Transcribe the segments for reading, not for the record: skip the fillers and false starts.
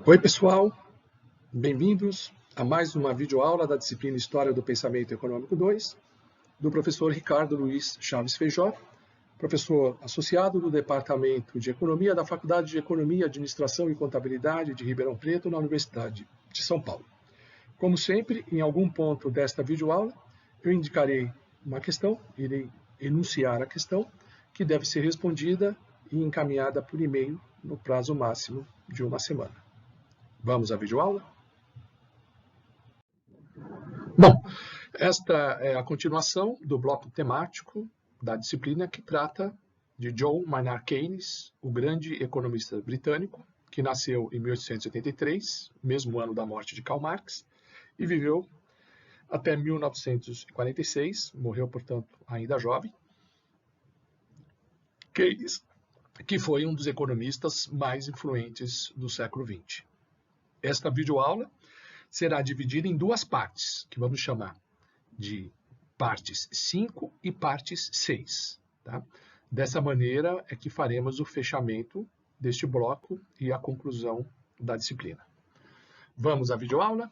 Oi, pessoal, bem-vindos a mais uma videoaula da disciplina História do Pensamento Econômico 2, do professor Ricardo Luiz Chaves Feijó, professor associado do Departamento de Economia da Faculdade de Economia, Administração e Contabilidade de Ribeirão Preto, na Universidade de São Paulo. Como sempre, em algum ponto desta videoaula, eu indicarei uma questão, irei enunciar a questão, que deve ser respondida e encaminhada por e-mail no prazo máximo de uma semana. Vamos à videoaula? Bom, esta é a continuação do bloco temático da disciplina que trata de John Maynard Keynes, o grande economista britânico, que nasceu em 1883, mesmo ano da morte de Karl Marx, e viveu até 1946, morreu, portanto, ainda jovem. Keynes, que foi um dos economistas mais influentes do século XX. Esta videoaula será dividida em duas partes, que vamos chamar de partes 5 e partes 6. Tá? Dessa maneira é que faremos o fechamento deste bloco e a conclusão da disciplina. Vamos à videoaula?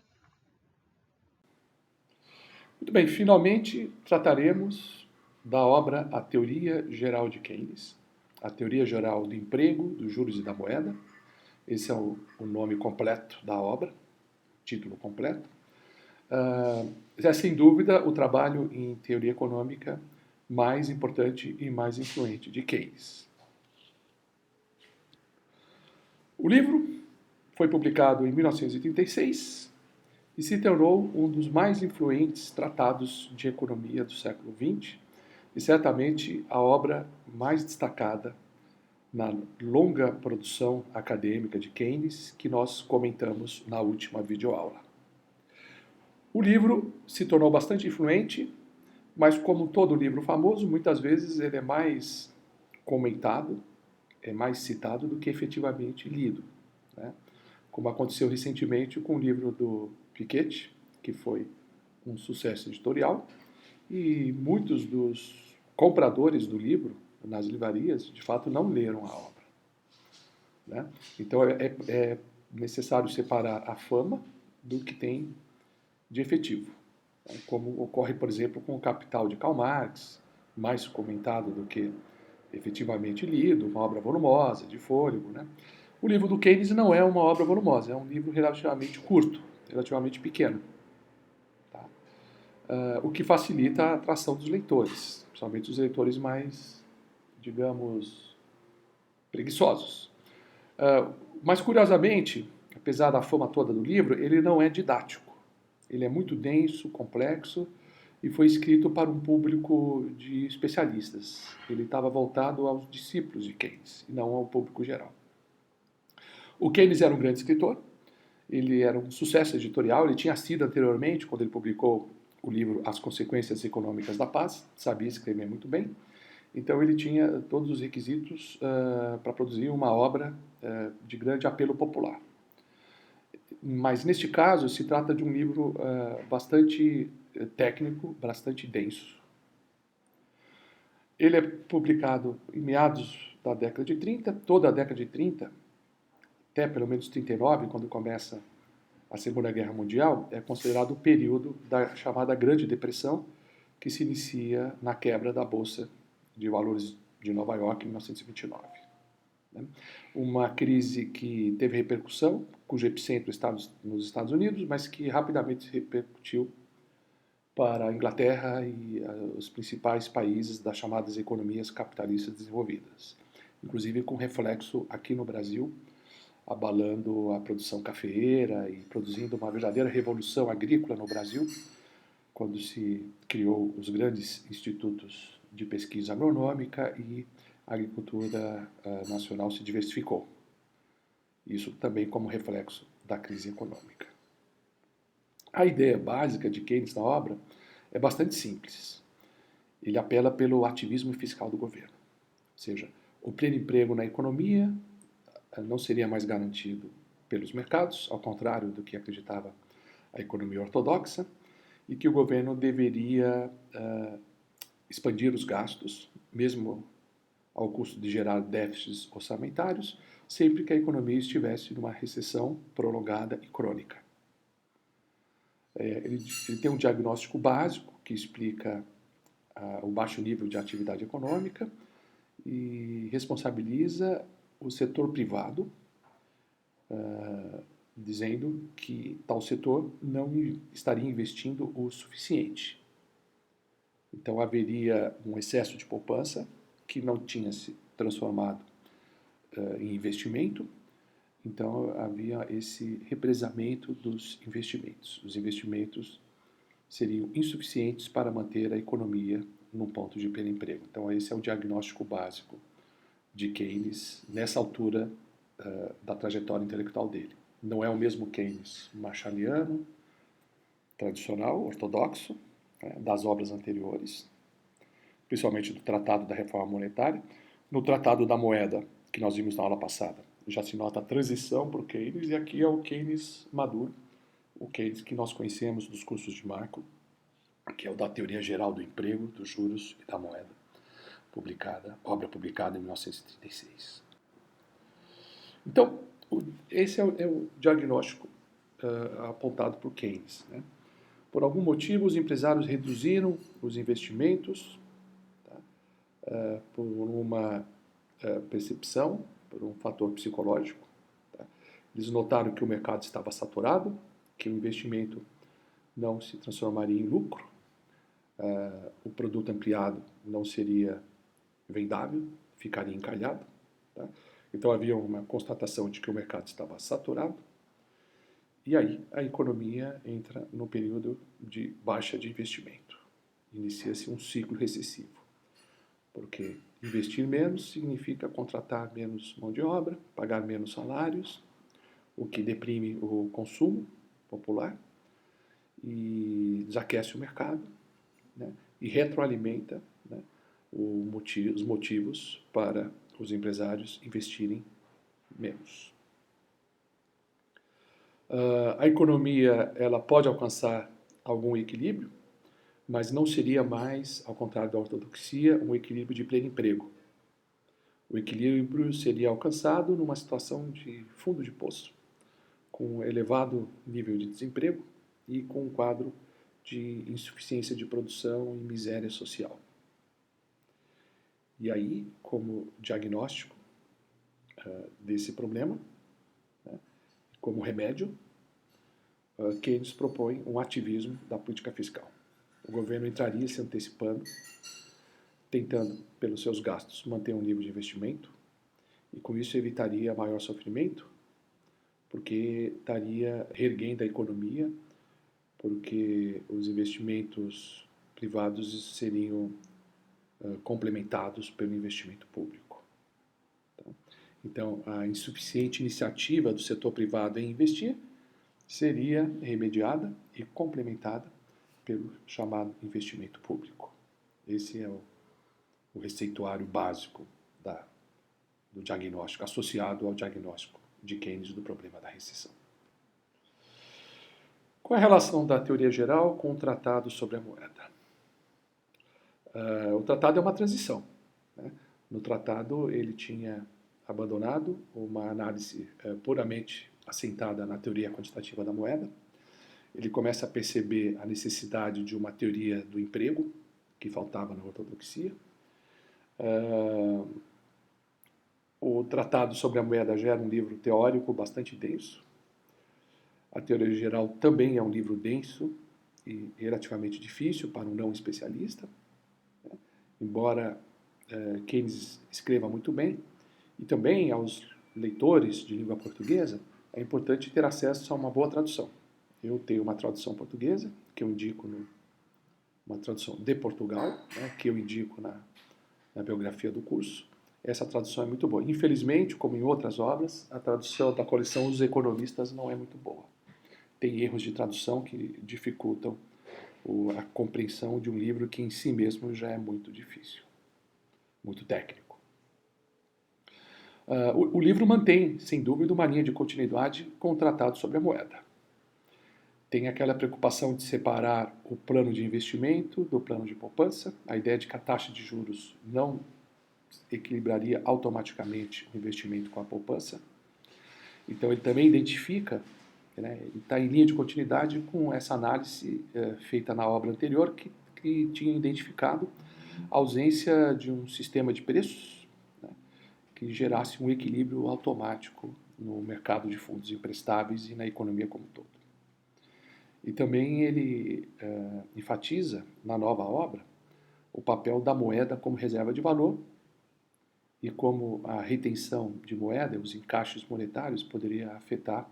Muito bem, finalmente trataremos da obra A Teoria Geral de Keynes, a Teoria Geral do Emprego, dos Juros e da Moeda. Esse é o nome completo da obra, título completo. É, sem dúvida, o trabalho em teoria econômica mais importante e mais influente de Keynes. O livro foi publicado em 1936 e se tornou um dos mais influentes tratados de economia do século XX e certamente a obra mais destacada na longa produção acadêmica de Keynes que nós comentamos na última videoaula. O livro se tornou bastante influente, mas como todo livro famoso, muitas vezes ele é mais comentado, é mais citado do que efetivamente lido, né? Como aconteceu recentemente com o livro do Piketty, que foi um sucesso editorial, e muitos dos compradores do livro nas livrarias, de fato, não leram a obra, né? Então é necessário separar a fama do que tem de efetivo, né? Como ocorre, por exemplo, com o Capital de Karl Marx, mais comentado do que efetivamente lido, uma obra volumosa, de fôlego, né? O livro do Keynes não é uma obra volumosa, é um livro relativamente curto, relativamente pequeno, tá? O que facilita a atração dos leitores, principalmente os leitores mais, digamos, preguiçosos. Mas, curiosamente, apesar da fama toda do livro, ele não é didático. Ele é muito denso, complexo e foi escrito para um público de especialistas. Ele estava voltado aos discípulos de Keynes e não ao público geral. O Keynes era um grande escritor, ele era um sucesso editorial, ele tinha sido anteriormente, quando ele publicou o livro As Consequências Econômicas da Paz, sabia escrever muito bem, então ele tinha todos os requisitos para produzir uma obra de grande apelo popular. Mas neste caso se trata de um livro bastante técnico, bastante denso. Ele é publicado em meados da década de 30, toda a década de 30, até pelo menos 39, quando começa a Segunda Guerra Mundial, é considerado o período da chamada Grande Depressão, que se inicia na quebra da Bolsa de Valores de Nova York em 1929. Uma crise que teve repercussão, cujo epicentro está nos Estados Unidos, mas que rapidamente repercutiu para a Inglaterra e os principais países das chamadas economias capitalistas desenvolvidas, inclusive com reflexo aqui no Brasil, abalando a produção cafeeira e produzindo uma verdadeira revolução agrícola no Brasil, quando se criou os grandes institutos de pesquisa agronômica e a agricultura nacional se diversificou. Isso também como reflexo da crise econômica. A ideia básica de Keynes na obra é bastante simples. Ele apela pelo ativismo fiscal do governo, ou seja, o pleno emprego na economia não seria mais garantido pelos mercados, ao contrário do que acreditava a economia ortodoxa, e que o governo deveria expandir os gastos, mesmo ao custo de gerar déficits orçamentários, sempre que a economia estivesse numa recessão prolongada e crônica. Ele tem um diagnóstico básico que explica o baixo nível de atividade econômica e responsabiliza o setor privado, dizendo que tal setor não estaria investindo o suficiente. Então haveria um excesso de poupança que não tinha se transformado em investimento. Então havia esse represamento dos investimentos. Os investimentos seriam insuficientes para manter a economia num ponto de pleno emprego. Então esse é o diagnóstico básico de Keynes nessa altura da trajetória intelectual dele. Não é o mesmo Keynes marshalliano, tradicional, ortodoxo, das obras anteriores, principalmente do Tratado da Reforma Monetária. No Tratado da Moeda, que nós vimos na aula passada, já se nota a transição para o Keynes, e aqui é o Keynes maduro, o Keynes que nós conhecemos dos cursos de Marco, que é o da Teoria Geral do Emprego, dos Juros e da Moeda, obra publicada em 1936. Então, esse é o diagnóstico apontado por Keynes. Né? Por algum motivo, os empresários reduziram os investimentos, por uma percepção, por um fator psicológico. Tá? Eles notaram que o mercado estava saturado, que o investimento não se transformaria em lucro, o produto ampliado não seria vendável, ficaria encalhado. Tá? Então havia uma constatação de que o mercado estava saturado, e aí a economia entra no período de baixa de investimento. Inicia-se um ciclo recessivo, porque investir menos significa contratar menos mão de obra, pagar menos salários, o que deprime o consumo popular e desaquece o mercado, né? E retroalimenta, né, os motivos para os empresários investirem menos. A economia ela pode alcançar algum equilíbrio, mas não seria mais, ao contrário da ortodoxia, um equilíbrio de pleno emprego. O equilíbrio seria alcançado numa situação de fundo de poço, com elevado nível de desemprego e com um quadro de insuficiência de produção e miséria social. E aí, como diagnóstico desse problema, né, como remédio, Keynes propõe um ativismo da política fiscal. O governo entraria se antecipando, tentando, pelos seus gastos, manter um nível de investimento, e com isso evitaria maior sofrimento, porque estaria reerguendo a economia, porque os investimentos privados seriam complementados pelo investimento público. Então, a insuficiente iniciativa do setor privado em investir seria remediada e complementada pelo chamado investimento público. Esse é o receituário básico do diagnóstico, associado ao diagnóstico de Keynes do problema da recessão. Qual é a relação da teoria geral com o tratado sobre a moeda? O tratado é uma transição. Né? No tratado, ele tinha abandonado uma análise puramente assentada na teoria quantitativa da moeda. Ele começa a perceber a necessidade de uma teoria do emprego, que faltava na ortodoxia. O Tratado sobre a Moeda já era um livro teórico bastante denso. A Teoria Geral também é um livro denso e relativamente difícil para um não especialista, né? Embora Keynes escreva muito bem. E também aos leitores de língua portuguesa é importante ter acesso a uma boa tradução. Eu tenho uma tradução portuguesa, que eu indico, uma tradução de Portugal, né, que eu indico na biografia do curso. Essa tradução é muito boa. Infelizmente, como em outras obras, a tradução da coleção Os Economistas não é muito boa. Tem erros de tradução que dificultam a compreensão de um livro que em si mesmo já é muito difícil, muito técnico. O livro mantém, sem dúvida, uma linha de continuidade com o Tratado sobre a Moeda. Tem aquela preocupação de separar o plano de investimento do plano de poupança, a ideia de que a taxa de juros não equilibraria automaticamente o investimento com a poupança. Então, ele também identifica, né, ele está em linha de continuidade com essa análise feita na obra anterior, que tinha identificado a ausência de um sistema de preços, né, que gerasse um equilíbrio automático no mercado de fundos emprestáveis e na economia como um todo. E também ele enfatiza, na nova obra, o papel da moeda como reserva de valor e como a retenção de moeda, os encaixes monetários, poderia afetar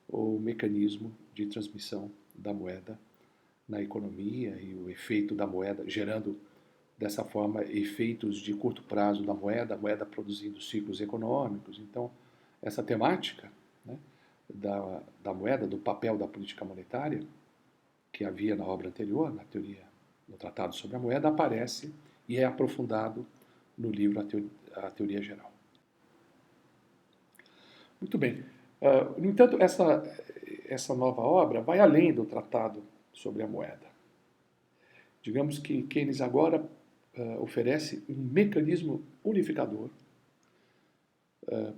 o mecanismo de transmissão da moeda na economia e o efeito da moeda, gerando dessa forma efeitos de curto prazo da moeda, a moeda produzindo ciclos econômicos. Então, essa temática, né, da moeda, do papel da política monetária, que havia na obra anterior, na teoria, no Tratado sobre a Moeda, aparece e é aprofundado no livro A Teoria Geral. Muito bem. No entanto, essa nova obra vai além do Tratado sobre a Moeda. Digamos que Keynes agora oferece um mecanismo unificador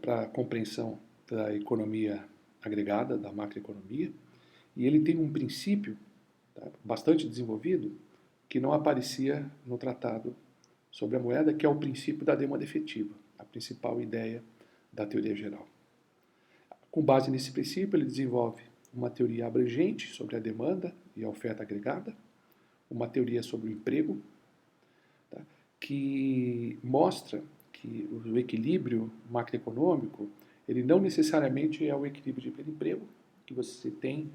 para a compreensão da economia agregada, da macroeconomia, e ele tem um princípio bastante desenvolvido que não aparecia no Tratado sobre a Moeda, que é o princípio da demanda efetiva, a principal ideia da teoria geral. Com base nesse princípio, ele desenvolve uma teoria abrangente sobre a demanda e a oferta agregada, uma teoria sobre o emprego, tá, que mostra que o equilíbrio macroeconômico ele não necessariamente é o equilíbrio de pleno emprego, que você tem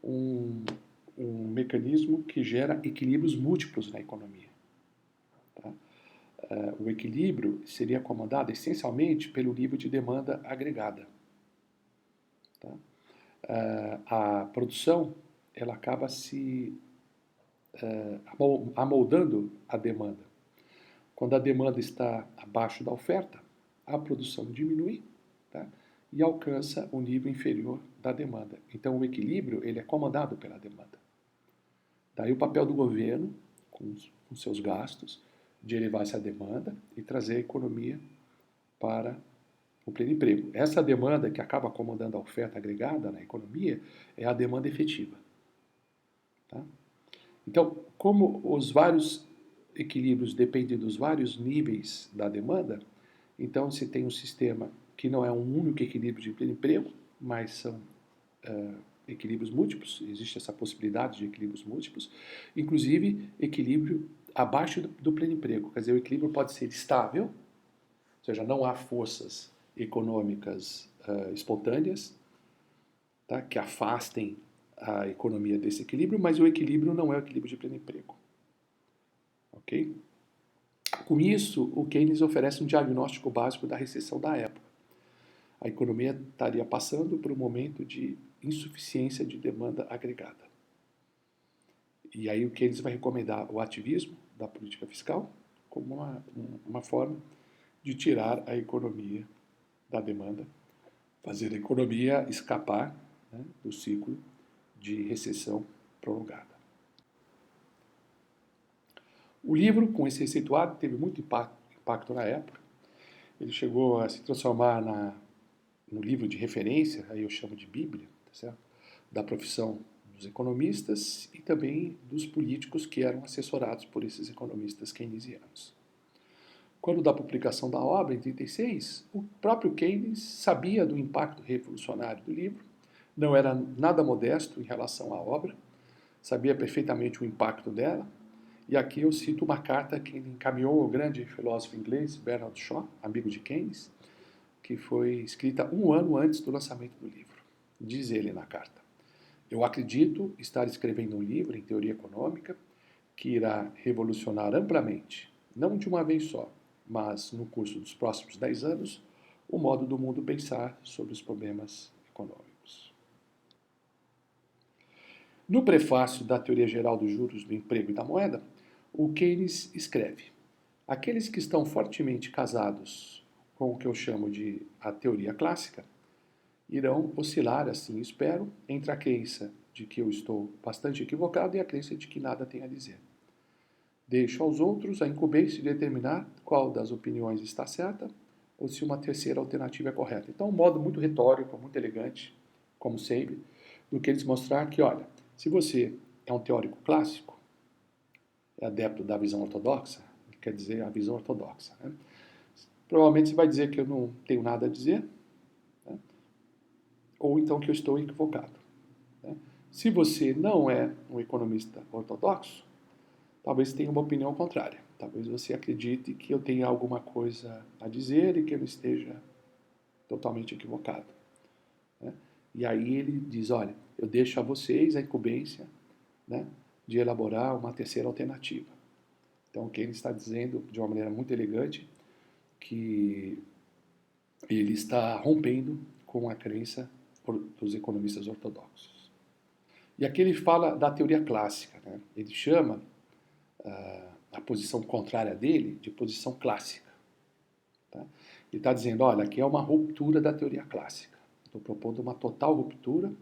um mecanismo que gera equilíbrios múltiplos na economia. Tá? O equilíbrio seria comandado essencialmente pelo nível de demanda agregada. Tá? A produção ela acaba se amoldando a demanda. Quando a demanda está abaixo da oferta, a produção diminui, tá? E alcança o nível inferior da demanda. Então, o equilíbrio ele é comandado pela demanda. Daí o papel do governo, com seus gastos, de elevar essa demanda e trazer a economia para o pleno emprego. Essa demanda que acaba comandando a oferta agregada na economia é a demanda efetiva. Tá? Então, como os vários equilíbrios dependem dos vários níveis da demanda, então se tem um sistema que não é um único equilíbrio de pleno emprego, mas são equilíbrios múltiplos, existe essa possibilidade de equilíbrios múltiplos, inclusive equilíbrio abaixo do pleno emprego. Quer dizer, o equilíbrio pode ser estável, ou seja, não há forças econômicas espontâneas, tá, que afastem a economia desse equilíbrio, mas o equilíbrio não é o equilíbrio de pleno emprego. Ok? Com isso, o Keynes oferece um diagnóstico básico da recessão da época. A economia estaria passando por um momento de insuficiência de demanda agregada. E aí o Keynes vai recomendar o ativismo da política fiscal como uma forma de tirar a economia da demanda, fazer a economia escapar, né, do ciclo de recessão prolongada. O livro, com esse receituário, teve muito impacto na época. Ele chegou a se transformar no livro de referência, aí eu chamo de Bíblia, tá certo? Da profissão dos economistas e também dos políticos que eram assessorados por esses economistas keynesianos. Quando da publicação da obra, em 1936, o próprio Keynes sabia do impacto revolucionário do livro, não era nada modesto em relação à obra, sabia perfeitamente o impacto dela, e aqui eu cito uma carta que ele encaminhou ao grande filósofo inglês Bernard Shaw, amigo de Keynes, que foi escrita 1 ano antes do lançamento do livro. Diz ele na carta: eu acredito estar escrevendo um livro em teoria econômica que irá revolucionar amplamente, não de uma vez só, mas no curso dos próximos 10 anos, o modo do mundo pensar sobre os problemas econômicos. No prefácio da Teoria Geral dos Juros, do Emprego e da Moeda, o Keynes escreve: aqueles que estão fortemente casados com o que eu chamo de a teoria clássica irão oscilar, assim espero, entre a crença de que eu estou bastante equivocado e a crença de que nada tem a dizer. Deixo aos outros a incumbência de determinar qual das opiniões está certa ou se uma terceira alternativa é correta. Então, um modo muito retórico, muito elegante, como sempre, do que eles mostrar que, olha, se você é um teórico clássico, é adepto da visão ortodoxa, quer dizer, a visão ortodoxa, né? Provavelmente você vai dizer que eu não tenho nada a dizer, né? Ou então que eu estou equivocado, né? Se você não é um economista ortodoxo, talvez tenha uma opinião contrária. Talvez você acredite que eu tenha alguma coisa a dizer e que eu esteja totalmente equivocado, né? E aí ele diz, olha, eu deixo a vocês a incumbência, né, de elaborar uma terceira alternativa. Então, o que ele está dizendo, de uma maneira muito elegante, que ele está rompendo com a crença dos economistas ortodoxos. E aqui ele fala da teoria clássica, né? Ele chama a posição contrária dele de posição clássica. Tá? Ele está dizendo, olha, aqui é uma ruptura da teoria clássica. Estou propondo uma total ruptura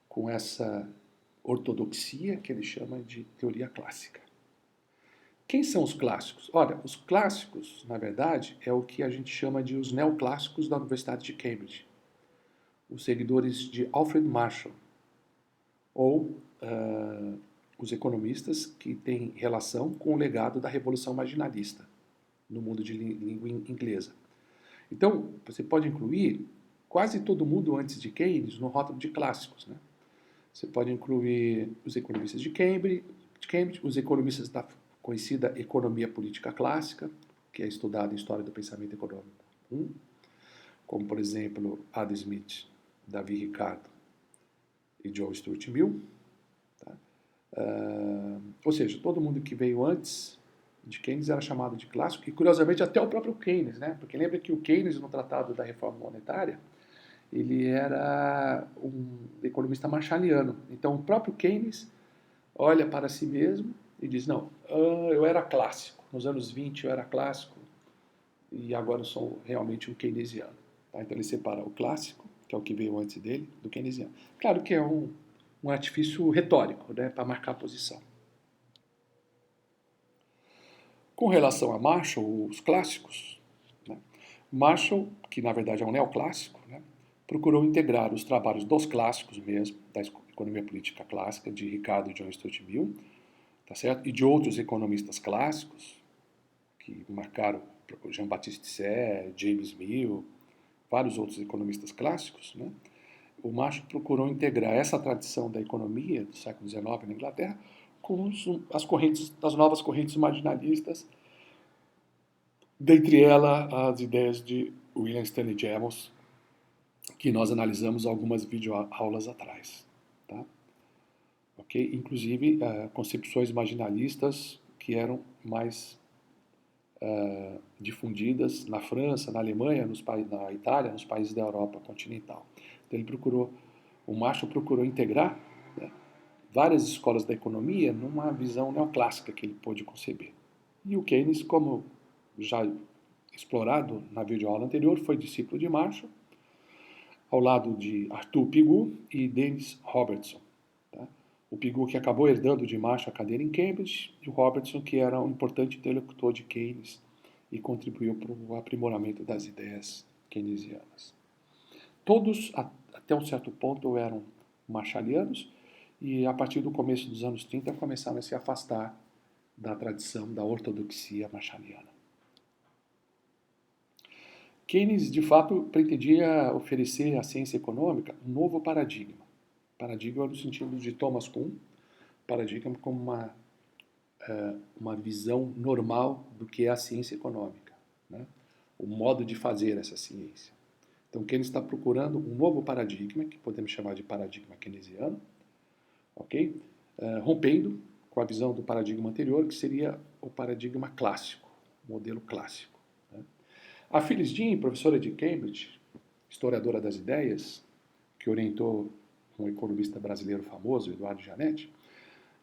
com essa ortodoxia que ele chama de teoria clássica. Quem são os clássicos? Olha, os clássicos, na verdade, é o que a gente chama de os neoclássicos da Universidade de Cambridge, os seguidores de Alfred Marshall, ou os economistas que têm relação com o legado da Revolução Marginalista no mundo de língua inglesa. Então, você pode incluir quase todo mundo antes de Keynes no rótulo de clássicos, né? Você pode incluir os economistas de Cambridge, os economistas da conhecida economia política clássica, que é estudada em História do Pensamento Econômico 1, como, por exemplo, Adam Smith, Davi Ricardo e John Stuart Mill. Tá? Ou seja, todo mundo que veio antes de Keynes era chamado de clássico, e curiosamente até o próprio Keynes, né? Porque lembra que o Keynes, no Tratado da Reforma Monetária, ele era um economista marshalliano. Então, o próprio Keynes olha para si mesmo e diz, não, eu era clássico, nos anos 20 eu era clássico e agora eu sou realmente um keynesiano. Tá? Então ele separa o clássico, que é o que veio antes dele, do keynesiano. Claro que é um artifício retórico, né, para marcar a posição. Com relação a Marshall, os clássicos, né, Marshall, que na verdade é um neoclássico, né, procurou integrar os trabalhos dos clássicos mesmo, da economia política clássica, de Ricardo e John Stuart Mill, tá certo? E de outros economistas clássicos, que marcaram Jean-Baptiste Say, James Mill, vários outros economistas clássicos, né? O Marshall procurou integrar essa tradição da economia do século XIX na Inglaterra com as novas correntes marginalistas, dentre elas as ideias de William Stanley Jevons, que nós analisamos algumas videoaulas atrás. Tá? Okay? Inclusive, concepções marginalistas que eram mais difundidas na França, na Alemanha, na Itália, nos países da Europa continental. Então, o Marshall procurou integrar, né, várias escolas da economia numa visão neoclássica que ele pôde conceber. E o Keynes, como já explorado na videoaula anterior, foi discípulo de Marshall, ao lado de Arthur Pigou e Dennis Robertson. Tá? O Pigou que acabou herdando de Marshall a cadeira em Cambridge, e o Robertson que era um importante interlocutor de Keynes e contribuiu para o aprimoramento das ideias keynesianas. Todos, até um certo ponto, eram marshallianos e, a partir do começo dos anos 30, começaram a se afastar da tradição da ortodoxia marshalliana. Keynes, de fato, pretendia oferecer à ciência econômica um novo paradigma. Paradigma no sentido de Thomas Kuhn, paradigma como uma visão normal do que é a ciência econômica, né? O modo de fazer essa ciência. Então, Keynes está procurando um novo paradigma, que podemos chamar de paradigma keynesiano, ok? Rompendo com a visão do paradigma anterior, que seria o paradigma clássico, o modelo clássico. Né? A Phyllis Dean, professora de Cambridge, historiadora das ideias, que orientou um economista brasileiro famoso, Eduardo Gianetti,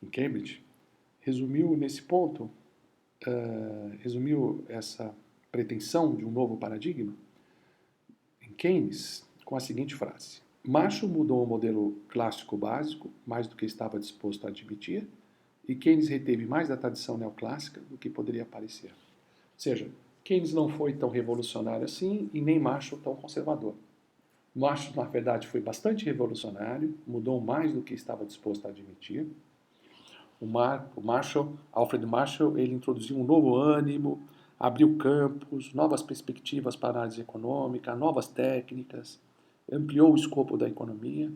em Cambridge, resumiu nesse ponto, resumiu essa pretensão de um novo paradigma em Keynes com a seguinte frase: Marshall mudou o modelo clássico básico mais do que estava disposto a admitir e Keynes reteve mais da tradição neoclássica do que poderia parecer. Ou seja, Keynes não foi tão revolucionário assim e nem Marshall tão conservador. Marshall, na verdade, foi bastante revolucionário, mudou mais do que estava disposto a admitir. Alfred Marshall, ele introduziu um novo ânimo, abriu campos, novas perspectivas para a análise econômica, novas técnicas, ampliou o escopo da economia,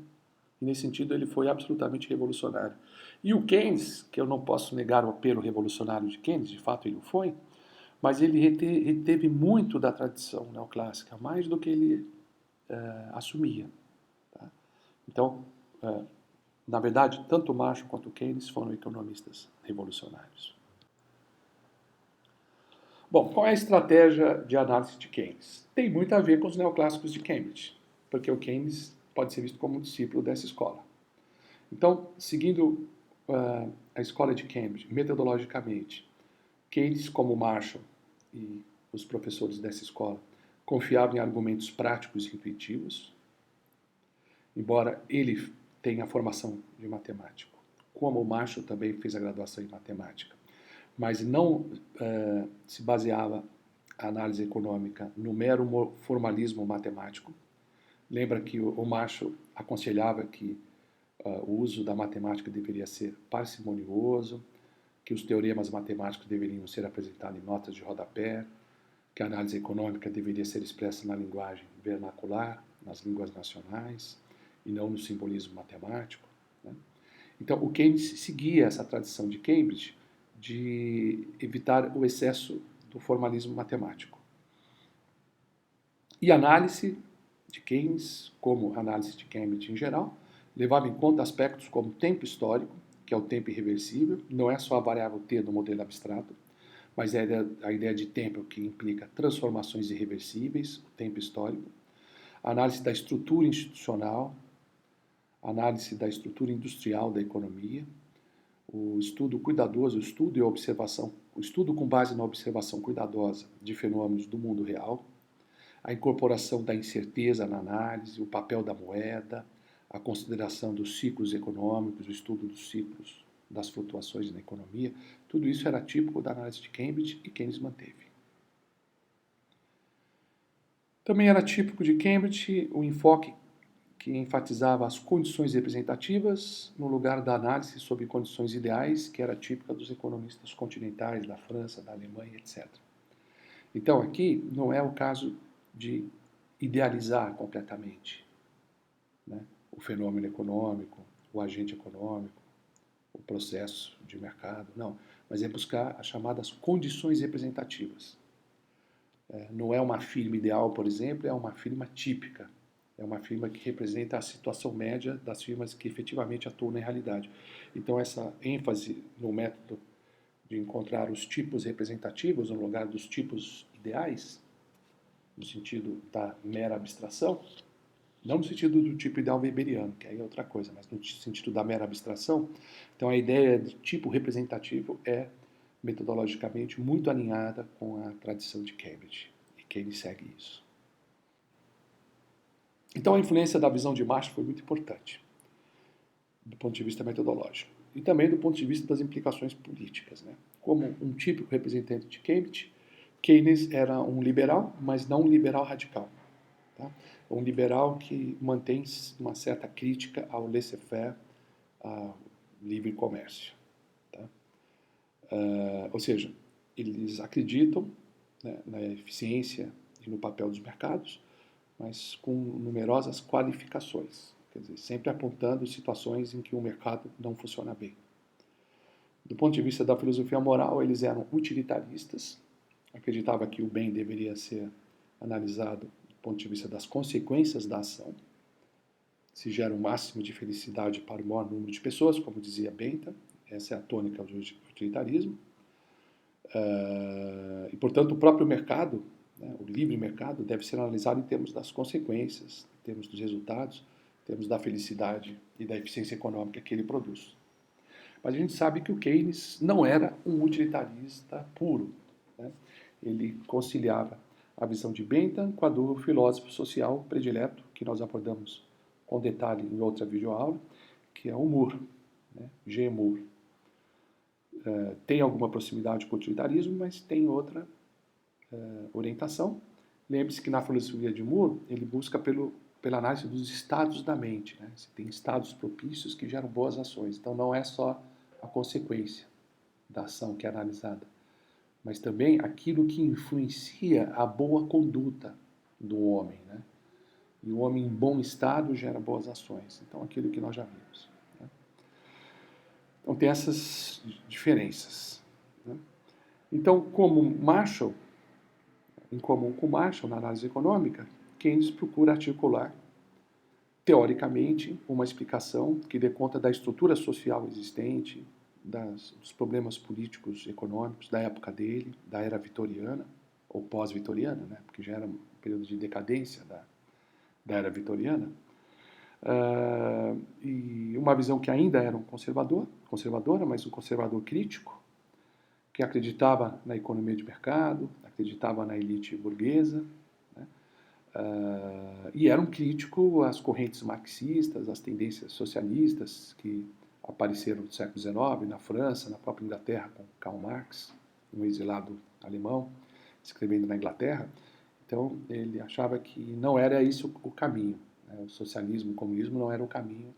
e nesse sentido ele foi absolutamente revolucionário. E o Keynes, que eu não posso negar o apelo revolucionário de Keynes, de fato ele o foi, mas ele reteve muito da tradição neoclássica, mais do que ele assumia. Tá? Então, na verdade, tanto Marshall quanto Keynes foram economistas revolucionários. Bom, qual é a estratégia de análise de Keynes? Tem muito a ver com os neoclássicos de Cambridge, porque o Keynes pode ser visto como um discípulo dessa escola. Então, seguindo a escola de Cambridge, metodologicamente, Keynes, como Marshall e os professores dessa escola, confiavam em argumentos práticos e intuitivos, embora ele tenha a formação de matemático, como o Marshall também fez a graduação em matemática, mas não se baseava a análise econômica no mero formalismo matemático. Lembra que o Marshall aconselhava que o uso da matemática deveria ser parcimonioso, que os teoremas matemáticos deveriam ser apresentados em notas de rodapé, que a análise econômica deveria ser expressa na linguagem vernacular, nas línguas nacionais, e não no simbolismo matemático. Né? Então, o Keynes seguia essa tradição de Cambridge de evitar o excesso do formalismo matemático. E a análise de Keynes, como a análise de Cambridge em geral, levava em conta aspectos como tempo histórico, que é o tempo irreversível, não é só a variável t do modelo abstrato, mas é a ideia de tempo que implica transformações irreversíveis, o tempo histórico, a análise da estrutura institucional, a análise da estrutura industrial da economia, o estudo cuidadoso, o estudo e a observação, o estudo com base na observação cuidadosa de fenômenos do mundo real, a incorporação da incerteza na análise, o papel da moeda, a consideração dos ciclos econômicos, o estudo dos ciclos das flutuações na economia, tudo isso era típico da análise de Cambridge e Keynes manteve. Também era típico de Cambridge o enfoque que enfatizava as condições representativas no lugar da análise sobre condições ideais, que era típica dos economistas continentais, da França, da Alemanha, etc. Então, aqui não é o caso de idealizar completamente, né, o fenômeno econômico, o agente econômico, o processo de mercado, não, mas é buscar as chamadas condições representativas. Não é uma firma ideal, por exemplo, é uma firma típica. É uma firma que representa a situação média das firmas que efetivamente atuam na realidade. Então, essa ênfase no método de encontrar os tipos representativos no lugar dos tipos ideais, no sentido da mera abstração, não no sentido do tipo ideal weberiano, que aí é outra coisa, mas no sentido da mera abstração. Então, a ideia de tipo representativo é, metodologicamente, muito alinhada com a tradição de Cambridge, e Keynes segue isso. Então, a influência da visão de Marshall foi muito importante, do ponto de vista metodológico, e também do ponto de vista das implicações políticas. Né? Como um típico representante de Cambridge, Keynes era um liberal, mas não um liberal radical. Tá? Um liberal que mantém uma certa crítica ao laissez-faire, ao livre comércio. Tá? Ou seja, eles acreditam, né, na eficiência e no papel dos mercados, mas com numerosas qualificações, quer dizer, sempre apontando situações em que o mercado não funciona bem. Do ponto de vista da filosofia moral, eles eram utilitaristas, acreditavam que o bem deveria ser analisado do ponto de vista das consequências da ação, se gera o máximo de felicidade para o maior número de pessoas, como dizia Bentham, essa é a tônica do utilitarismo. E, portanto, o próprio mercado, né, o livre mercado, deve ser analisado em termos das consequências, em termos dos resultados, em termos da felicidade e da eficiência econômica que ele produz. Mas a gente sabe que o Keynes não era um utilitarista puro. Né? Ele conciliava a visão de Bentham com a do filósofo social predileto, que nós abordamos com detalhe em outra videoaula, que é o Moore, né? G. Moore. tem alguma proximidade com o utilitarismo, mas tem outra orientação. Lembre-se que na filosofia de Moore, ele busca pela análise dos estados da mente. Né? Você tem estados propícios que geram boas ações. Então não é só a consequência da ação que é analisada, mas também aquilo que influencia a boa conduta do homem. Né? E o homem em bom estado gera boas ações. Então aquilo que nós já vimos. Né? Então tem essas diferenças. Né? Então, como Marshall, em comum com Marshall na análise econômica, Keynes procura articular, teoricamente, uma explicação que dê conta da estrutura social existente, dos problemas políticos, econômicos da época dele, da era vitoriana, ou pós-vitoriana, né? Porque já era um período de decadência da era vitoriana, e uma visão que ainda era conservadora, mas um conservador crítico, que acreditava na economia de mercado, acreditava na elite burguesa, né? E era um crítico às correntes marxistas, às tendências socialistas que apareceram no século XIX, na França, na própria Inglaterra, com Karl Marx, um exilado alemão, escrevendo na Inglaterra. Então, ele achava que não era isso o caminho. Né? O socialismo, o comunismo não era o caminho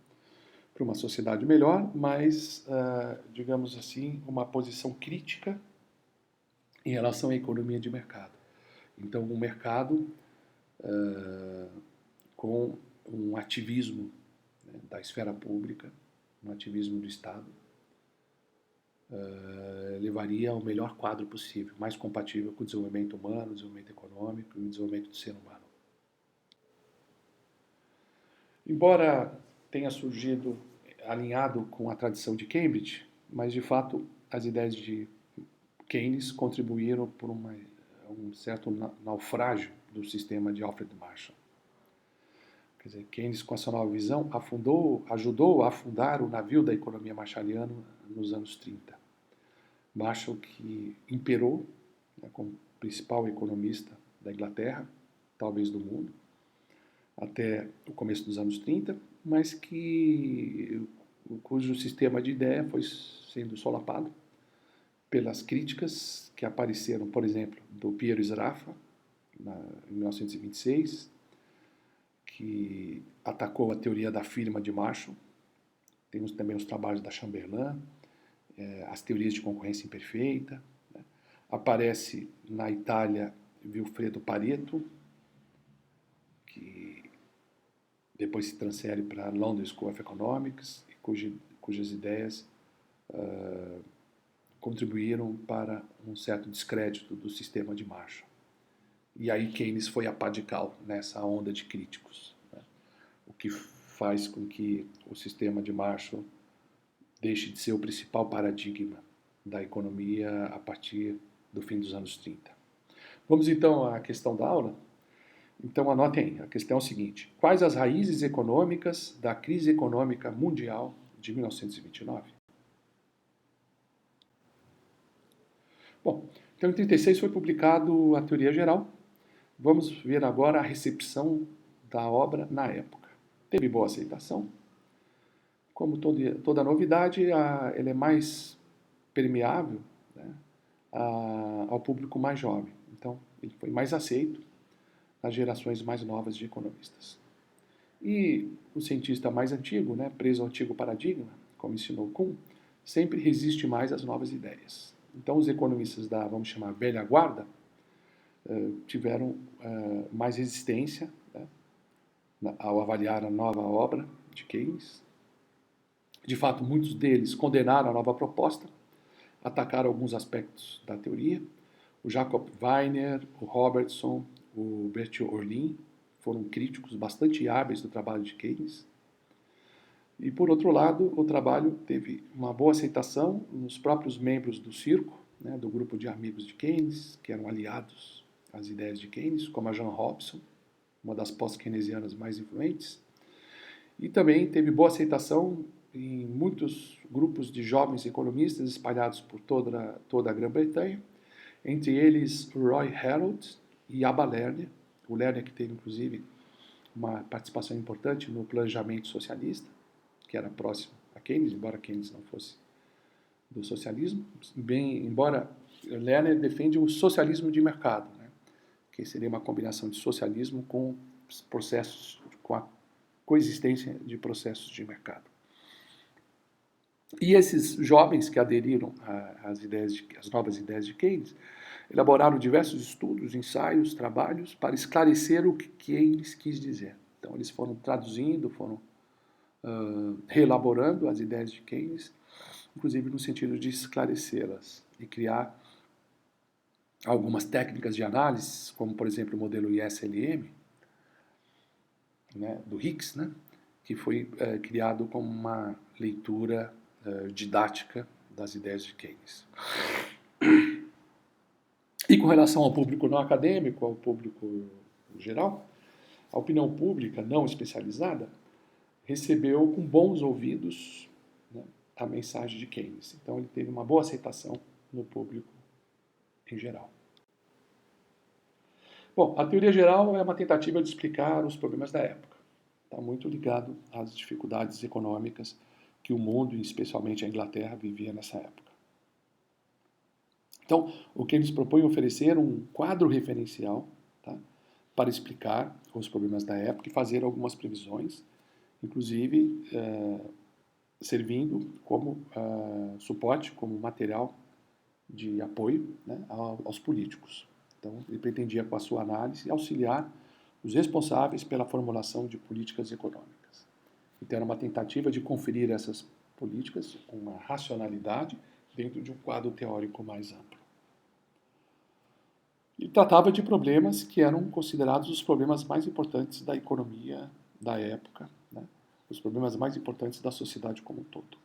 para uma sociedade melhor, mas, digamos assim, uma posição crítica em relação à economia de mercado. Então, um mercado com um ativismo, né, da esfera pública, um ativismo do Estado, levaria ao melhor quadro possível, mais compatível com o desenvolvimento humano, o desenvolvimento econômico e o desenvolvimento do ser humano. Embora tenha surgido alinhado com a tradição de Cambridge, mas de fato as ideias de Keynes contribuíram por um certo naufrágio do sistema de Alfred Marshall. Quer dizer, Keynes, com essa nova visão, ajudou a afundar o navio da economia marshalliana nos anos 30. Marshall, que imperou, né, como principal economista da Inglaterra, talvez do mundo, até o começo dos anos 30, mas cujo sistema de ideia foi sendo solapado pelas críticas que apareceram, por exemplo, do Piero Sraffa, em 1926, que atacou a teoria da firma de Marshall. Temos também os trabalhos da Chamberlain, as teorias de concorrência imperfeita. Né? Aparece na Itália Vilfredo Pareto, que depois se transfere para a London School of Economics, cujas ideias contribuíram para um certo descrédito do sistema de Marshall. E aí Keynes foi a pá de cal nessa onda de críticos, né? O que faz com que o sistema de Marshall deixe de ser o principal paradigma da economia a partir do fim dos anos 30. Vamos então à questão da aula? Então anotem aí, a questão é o seguinte: quais as raízes econômicas da crise econômica mundial de 1929? Bom, então em 1936 foi publicado a Teoria Geral. Vamos ver agora a recepção da obra na época. Teve boa aceitação. Como toda novidade, ela é mais permeável, né, ao público mais jovem. Então, ele foi mais aceito nas gerações mais novas de economistas. E o cientista mais antigo, né, preso ao antigo paradigma, como ensinou Kuhn, sempre resiste mais às novas ideias. Então, os economistas da, vamos chamar, velha guarda, tiveram mais resistência, né, ao avaliar a nova obra de Keynes. De fato, muitos deles condenaram a nova proposta, atacaram alguns aspectos da teoria. O Jacob Weiner, o Robertson, o Bertil Ohlin foram críticos bastante hábeis do trabalho de Keynes. E, por outro lado, o trabalho teve uma boa aceitação nos próprios membros do circo, né, do grupo de amigos de Keynes, que eram aliados às ideias de Keynes, como a Jean Robson, uma das pós-keynesianas mais influentes. E também teve boa aceitação em muitos grupos de jovens economistas espalhados por toda a Grã-Bretanha, entre eles Roy Harrod e Abba Lerner, o Lerner que teve inclusive uma participação importante no planejamento socialista, que era próximo a Keynes, embora Keynes não fosse do socialismo, embora Lerner defende o socialismo de mercado, né, que seria uma combinação de socialismo com processos, com a coexistência de processos de mercado. E esses jovens que aderiram às novas ideias de Keynes elaboraram diversos estudos, ensaios, trabalhos para esclarecer o que Keynes quis dizer. Então, eles foram traduzindo, foram reelaborando as ideias de Keynes, inclusive no sentido de esclarecê-las e criar algumas técnicas de análise, como, por exemplo, o modelo ISLM, né, do Hicks, né, que foi criado como uma leitura didática das ideias de Keynes. E com relação ao público não acadêmico, ao público geral, a opinião pública não especializada recebeu com bons ouvidos, né, a mensagem de Keynes. Então ele teve uma boa aceitação no público em geral. Bom, a teoria geral é uma tentativa de explicar os problemas da época. Está muito ligado às dificuldades econômicas que o mundo, e especialmente a Inglaterra, vivia nessa época. Então, o que eles propõem é oferecer um quadro referencial, tá, para explicar os problemas da época e fazer algumas previsões, inclusive servindo como suporte, como material de apoio, né, aos políticos. Então, ele pretendia, com a sua análise, auxiliar os responsáveis pela formulação de políticas econômicas. Então, era uma tentativa de conferir essas políticas com uma racionalidade dentro de um quadro teórico mais amplo. E tratava de problemas que eram considerados os problemas mais importantes da economia da época, né? Os problemas mais importantes da sociedade como um todo,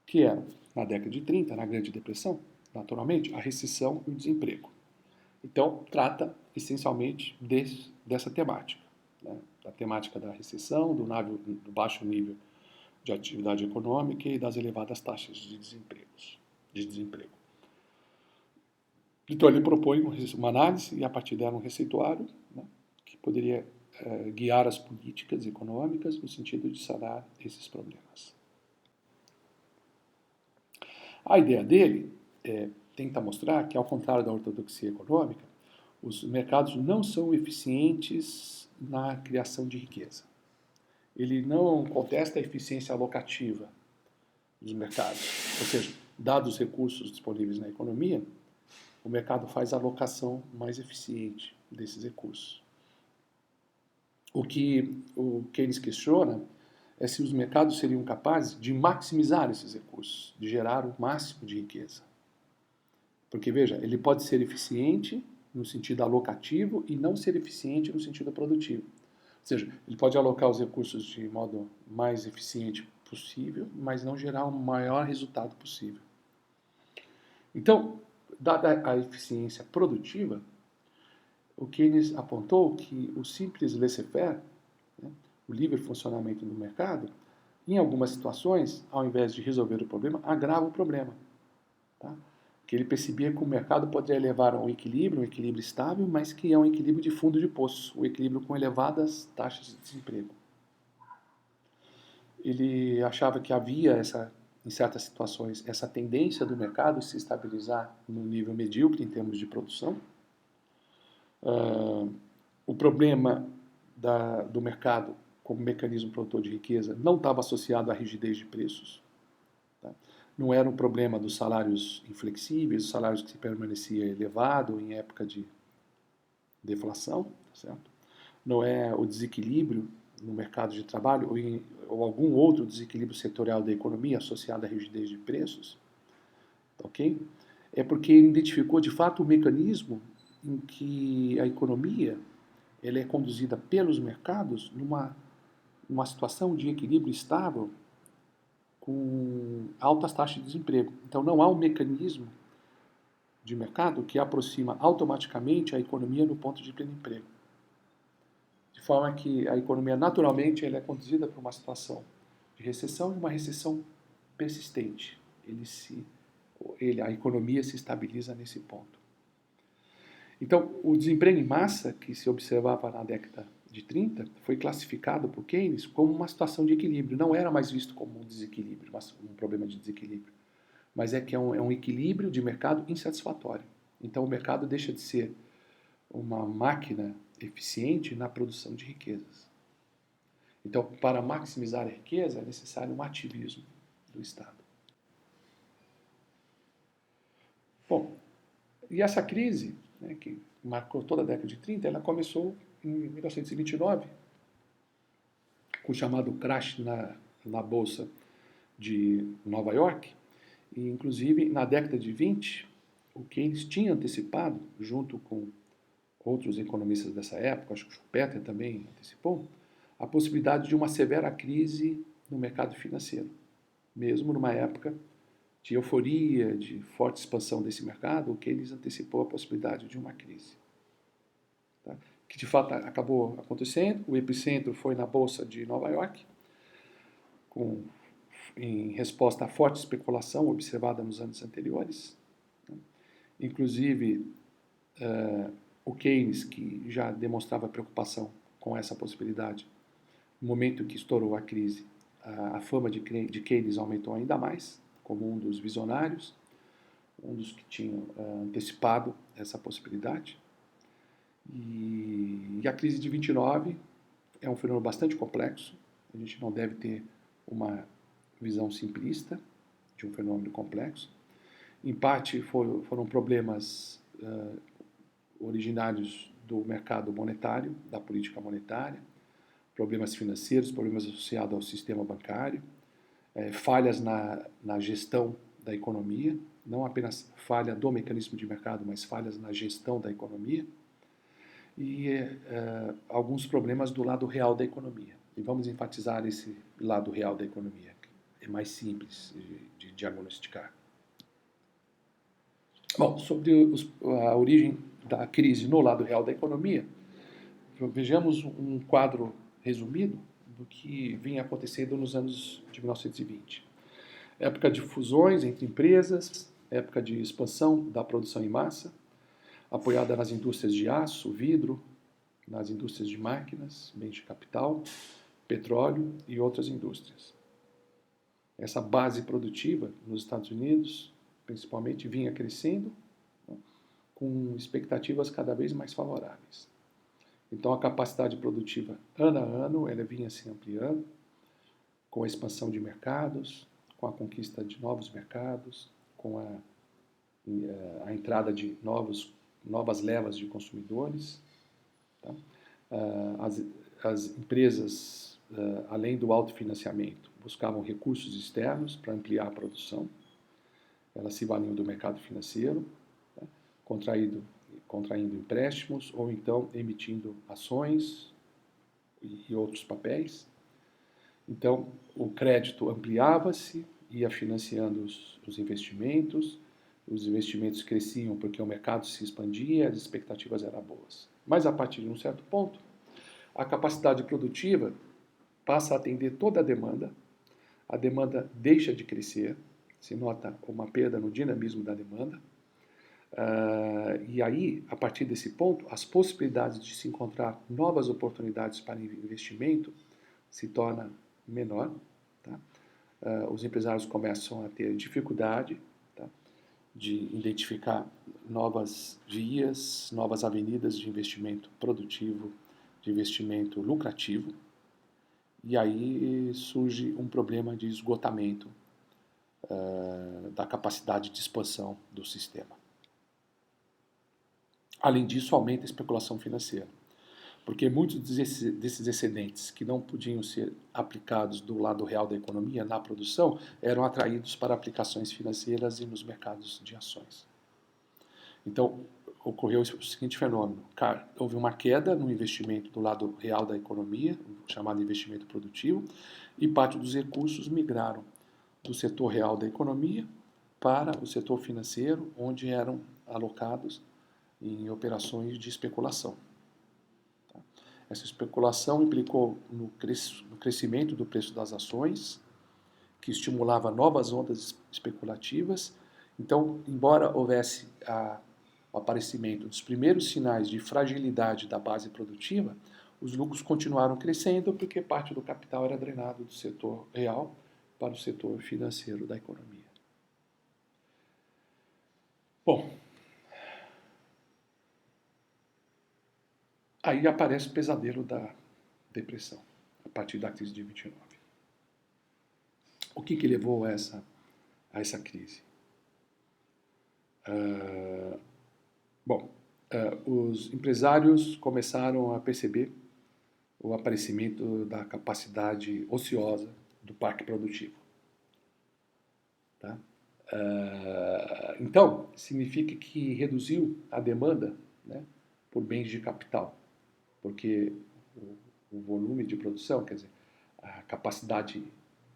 que eram, na década de 30, na Grande Depressão, naturalmente, a recessão e o desemprego. Então, trata essencialmente dessa temática, né? Da temática da recessão, do baixo nível de atividade econômica e das elevadas taxas de desemprego. Então, ele propõe uma análise e, a partir dela, um receituário, né, que poderia guiar as políticas econômicas no sentido de sanar esses problemas. A ideia dele tenta mostrar que, ao contrário da ortodoxia econômica, os mercados não são eficientes na criação de riqueza. Ele não contesta a eficiência alocativa dos mercados, ou seja, dados os recursos disponíveis na economia, o mercado faz a alocação mais eficiente desses recursos. O que o Keynes questiona é se os mercados seriam capazes de maximizar esses recursos, de gerar o máximo de riqueza. Porque, veja, ele pode ser eficiente no sentido alocativo e não ser eficiente no sentido produtivo. Ou seja, ele pode alocar os recursos de modo mais eficiente possível, mas não gerar o maior resultado possível. Então, dada a eficiência produtiva, o Keynes apontou que o simples laissez-faire, né, o livre funcionamento do mercado, em algumas situações, ao invés de resolver o problema, agrava o problema. Tá? Que ele percebia que o mercado poderia levar a um equilíbrio estável, mas que é um equilíbrio de fundo de poço, um equilíbrio com elevadas taxas de desemprego. Ele achava que havia, em certas situações, essa tendência do mercado se estabilizar no nível medíocre em termos de produção. O problema do mercado como mecanismo produtor de riqueza não estava associado à rigidez de preços. Tá? Não era um problema dos salários inflexíveis, os salários que se permanecia elevado em época de deflação, certo? Não é o desequilíbrio no mercado de trabalho ou algum outro desequilíbrio setorial da economia associado à rigidez de preços, ok? É porque ele identificou de fato o mecanismo em que a economia ela é conduzida pelos mercados numa situação de equilíbrio estável com altas taxas de desemprego. Então não há um mecanismo de mercado que aproxima automaticamente a economia no ponto de pleno emprego. De forma que a economia naturalmente ela é conduzida por uma situação de recessão e uma recessão persistente. A economia se estabiliza nesse ponto. Então, o desemprego em massa que se observava na década de 30 foi classificado por Keynes como uma situação de equilíbrio. Não era mais visto como um desequilíbrio, um problema de desequilíbrio. mas é que é um equilíbrio de mercado insatisfatório. Então o mercado deixa de ser uma máquina eficiente na produção de riquezas. Então, para maximizar a riqueza, é necessário um ativismo do Estado. Bom, e essa crise, né, que marcou toda a década de 30, ela começou em 1929, com o chamado crash na Bolsa de Nova York. E, inclusive, na década de 20, o Keynes tinha antecipado, junto com outros economistas dessa época, acho que o Schumpeter também antecipou, a possibilidade de uma severa crise no mercado financeiro. Mesmo numa época de euforia, de forte expansão desse mercado, o Keynes antecipou a possibilidade de uma crise. Tá? Que de fato acabou acontecendo. O epicentro foi na Bolsa de Nova York, em resposta à forte especulação observada nos anos anteriores. Inclusive, o Keynes, que já demonstrava preocupação com essa possibilidade, no momento que estourou a crise, a fama de Keynes aumentou ainda mais, como um dos visionários, um dos que tinham antecipado essa possibilidade. E a crise de 29 é um fenômeno bastante complexo. A gente não deve ter uma visão simplista de um fenômeno complexo. Em parte foram problemas originários do mercado monetário, da política monetária, problemas financeiros, problemas associados ao sistema bancário, falhas na gestão da economia, não apenas falha do mecanismo de mercado, mas falhas na gestão da economia, e alguns problemas do lado real da economia. E vamos enfatizar esse lado real da economia, que é mais simples de diagnosticar. Bom, sobre a origem da crise no lado real da economia, vejamos um quadro resumido do que vinha acontecendo nos anos de 1920. Época de fusões entre empresas, época de expansão da produção em massa, apoiada nas indústrias de aço, vidro, nas indústrias de máquinas, bens de capital, petróleo e outras indústrias. Essa base produtiva nos Estados Unidos, principalmente, vinha crescendo, né, com expectativas cada vez mais favoráveis. Então, a capacidade produtiva, ano a ano, ela vinha se ampliando, com a expansão de mercados, com a conquista de novos mercados, com a entrada de novas levas de consumidores. Tá? As empresas, além do autofinanciamento, buscavam recursos externos para ampliar a produção. Elas se valiam do mercado financeiro, tá? Contraindo empréstimos ou então emitindo ações e outros papéis. Então, o crédito ampliava-se, ia financiando os investimentos cresciam porque o mercado se expandia, as expectativas eram boas. Mas, a partir de um certo ponto, a capacidade produtiva passa a atender toda a demanda deixa de crescer, se nota uma perda no dinamismo da demanda, e aí, a partir desse ponto, as possibilidades de se encontrar novas oportunidades para investimento se torna menor. Tá? Os empresários começam a ter dificuldade, tá, de identificar novas vias, novas avenidas de investimento produtivo, de investimento lucrativo, e aí surge um problema de esgotamento da capacidade de expansão do sistema. Além disso, aumenta a especulação financeira, porque muitos desses excedentes que não podiam ser aplicados do lado real da economia, na produção, eram atraídos para aplicações financeiras e nos mercados de ações. Então, ocorreu o seguinte fenômeno: houve uma queda no investimento do lado real da economia, chamado investimento produtivo, e parte dos recursos migraram do setor real da economia para o setor financeiro, onde eram alocados em operações de especulação. Essa especulação implicou no crescimento do preço das ações, que estimulava novas ondas especulativas. Então, embora houvesse o aparecimento dos primeiros sinais de fragilidade da base produtiva, os lucros continuaram crescendo porque parte do capital era drenado do setor real para o setor financeiro da economia. Bom, aí aparece o pesadelo da depressão, a partir da crise de 29. O que levou a essa crise? Os empresários começaram a perceber o aparecimento da capacidade ociosa do parque produtivo. Tá? Então, significa que reduziu a demanda, né, por bens de capital, porque o volume de produção, quer dizer, a capacidade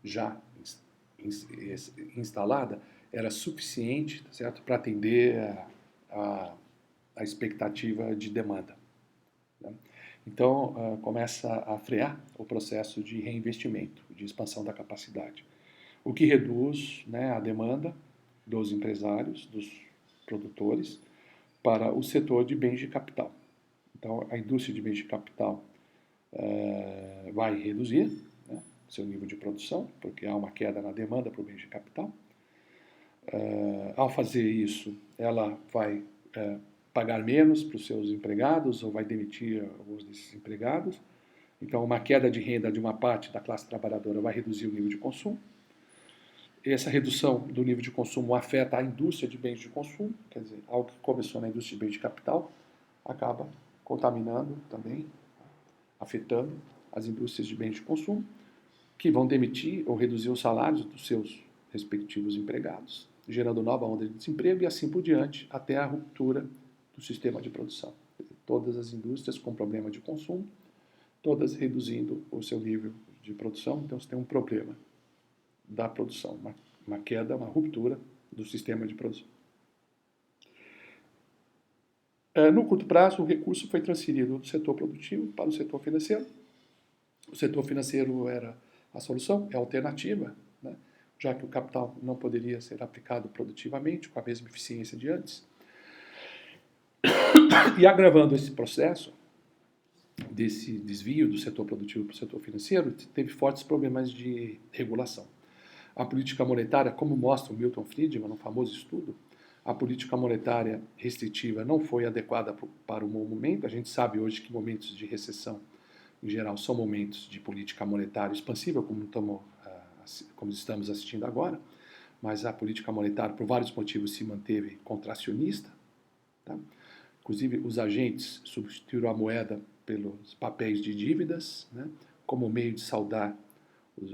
já instalada era suficiente, tá certo, para atender a expectativa de demanda. Né? Então, começa a frear o processo de reinvestimento, de expansão da capacidade, o que reduz, né, a demanda dos empresários, dos produtores, para o setor de bens de capital. Então, a indústria de bens de capital vai reduzir, né, seu nível de produção, porque há uma queda na demanda por bens de capital. Ao fazer isso, ela vai pagar menos para os seus empregados ou vai demitir alguns desses empregados. Então, uma queda de renda de uma parte da classe trabalhadora vai reduzir o nível de consumo. Essa redução do nível de consumo afeta a indústria de bens de consumo, quer dizer, algo que começou na indústria de bens de capital, acaba contaminando também, afetando as indústrias de bens de consumo, que vão demitir ou reduzir os salários dos seus respectivos empregados, gerando nova onda de desemprego e assim por diante, até a ruptura do sistema de produção. Todas as indústrias com problema de consumo, todas reduzindo o seu nível de produção, então você tem um problema da produção, uma queda, uma ruptura do sistema de produção. No curto prazo, o recurso foi transferido do setor produtivo para o setor financeiro. O setor financeiro era a solução, é a alternativa, né? Já que o capital não poderia ser aplicado produtivamente com a mesma eficiência de antes. E agravando esse processo, desse desvio do setor produtivo para o setor financeiro, teve fortes problemas de regulação. A política monetária, como mostra o Milton Friedman, no famoso estudo, a política monetária restritiva não foi adequada para o momento. A gente sabe hoje que momentos de recessão, em geral, são momentos de política monetária expansiva, como estamos assistindo agora, mas a política monetária, por vários motivos, se manteve contracionista. Tá? Inclusive, os agentes substituíram a moeda pelos papéis de dívidas, né, como meio de saldar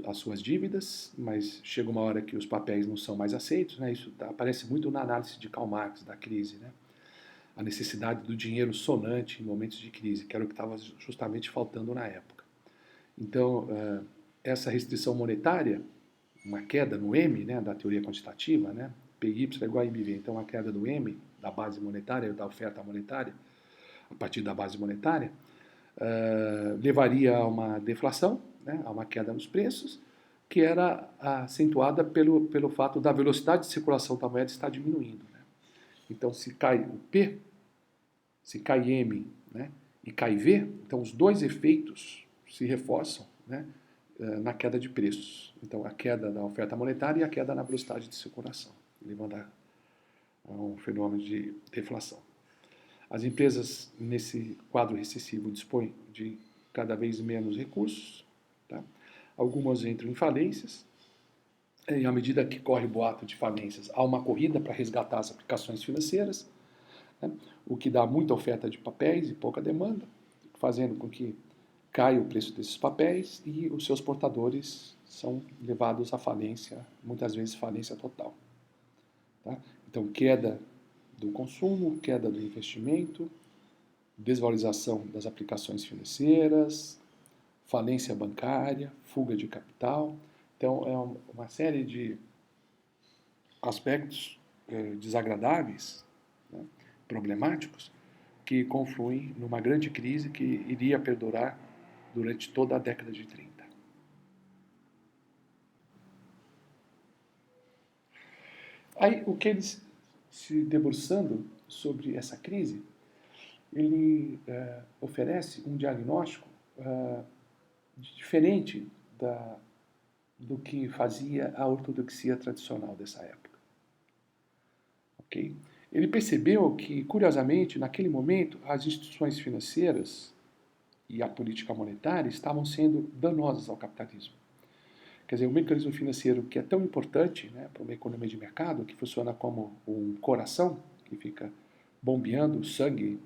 as suas dívidas, mas chega uma hora que os papéis não são mais aceitos, né? Isso aparece muito na análise de Karl Marx da crise, né? A necessidade do dinheiro sonante em momentos de crise, que era o que estava justamente faltando na época. Então, essa restrição monetária, uma queda no M, né, da teoria quantitativa, né, PY é igual a MV, então uma queda do M, da base monetária, da oferta monetária, a partir da base monetária, levaria a uma deflação, né, a uma queda nos preços, que era acentuada pelo fato da velocidade de circulação da moeda estar diminuindo. Né? Então, se cai o P, se cai M, né, e cai V, então os dois efeitos se reforçam, né, na queda de preços. Então, a queda da oferta monetária e a queda na velocidade de circulação, levando a um fenômeno de deflação. As empresas, nesse quadro recessivo, dispõem de cada vez menos recursos. Tá? Algumas entram em falências. E à medida que corre o boato de falências, há uma corrida para resgatar as aplicações financeiras, né? O que dá muita oferta de papéis e pouca demanda, fazendo com que caia o preço desses papéis e os seus portadores são levados à falência, muitas vezes falência total. Tá? Então, queda do consumo, queda do investimento, desvalorização das aplicações financeiras, falência bancária, fuga de capital. Então, é uma série de aspectos desagradáveis, né, problemáticos, que confluem numa grande crise que iria perdurar durante toda a década de 30. Aí, o que eles, se debruçando sobre essa crise, ele oferece um diagnóstico diferente do que fazia a ortodoxia tradicional dessa época. Okay? Ele percebeu que, curiosamente, naquele momento, as instituições financeiras e a política monetária estavam sendo danosas ao capitalismo. Quer dizer, o mecanismo financeiro, que é tão importante, né, para uma economia de mercado, que funciona como um coração, que fica bombeando o sangue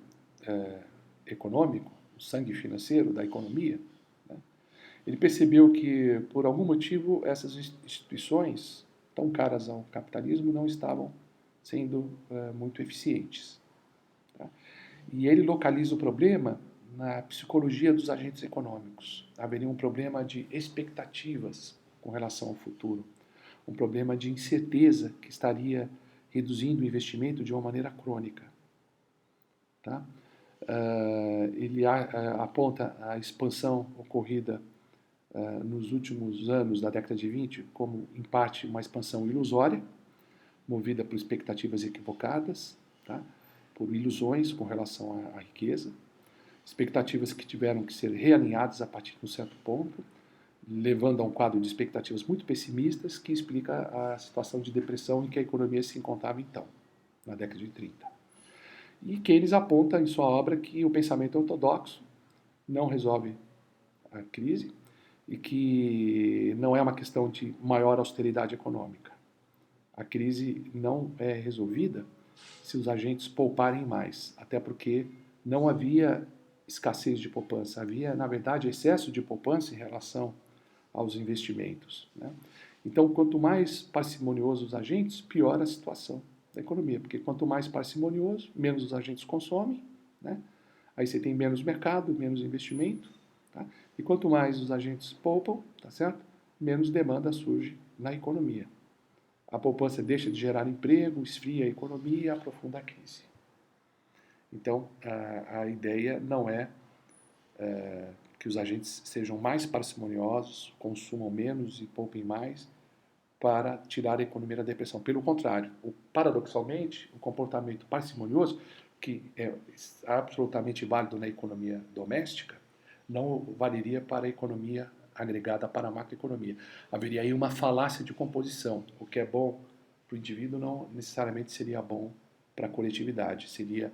econômico, o sangue financeiro da economia, né, ele percebeu que, por algum motivo, essas instituições, tão caras ao capitalismo, não estavam sendo muito eficientes. Tá? E ele localiza o problema na psicologia dos agentes econômicos. Haveria um problema de expectativas com relação ao futuro, um problema de incerteza que estaria reduzindo o investimento de uma maneira crônica. Tá? Ele aponta a expansão ocorrida nos últimos anos da década de 20 como, em parte, uma expansão ilusória, movida por expectativas equivocadas, tá? Por ilusões com relação à riqueza, expectativas que tiveram que ser realinhadas a partir de um certo ponto, levando a um quadro de expectativas muito pessimistas que explica a situação de depressão em que a economia se encontrava então, na década de 30. E Keynes aponta em sua obra que o pensamento ortodoxo não resolve a crise e que não é uma questão de maior austeridade econômica. A crise não é resolvida se os agentes pouparem mais, até porque não havia escassez de poupança, havia, na verdade, excesso de poupança em relação aos investimentos. Né? Então, quanto mais parcimoniosos os agentes, pior a situação da economia, porque quanto mais parcimonioso, menos os agentes consomem, né? Aí você tem menos mercado, menos investimento, tá? E quanto mais os agentes poupam, tá certo? Menos demanda surge na economia. A poupança deixa de gerar emprego, esfria a economia e aprofunda a crise. Então, a ideia não é que os agentes sejam mais parcimoniosos, consumam menos e poupem mais para tirar a economia da depressão. Pelo contrário, paradoxalmente, o comportamento parcimonioso, que é absolutamente válido na economia doméstica, não valeria para a economia agregada para a macroeconomia. Haveria aí uma falácia de composição. O que é bom para o indivíduo não necessariamente seria bom para a coletividade. Seria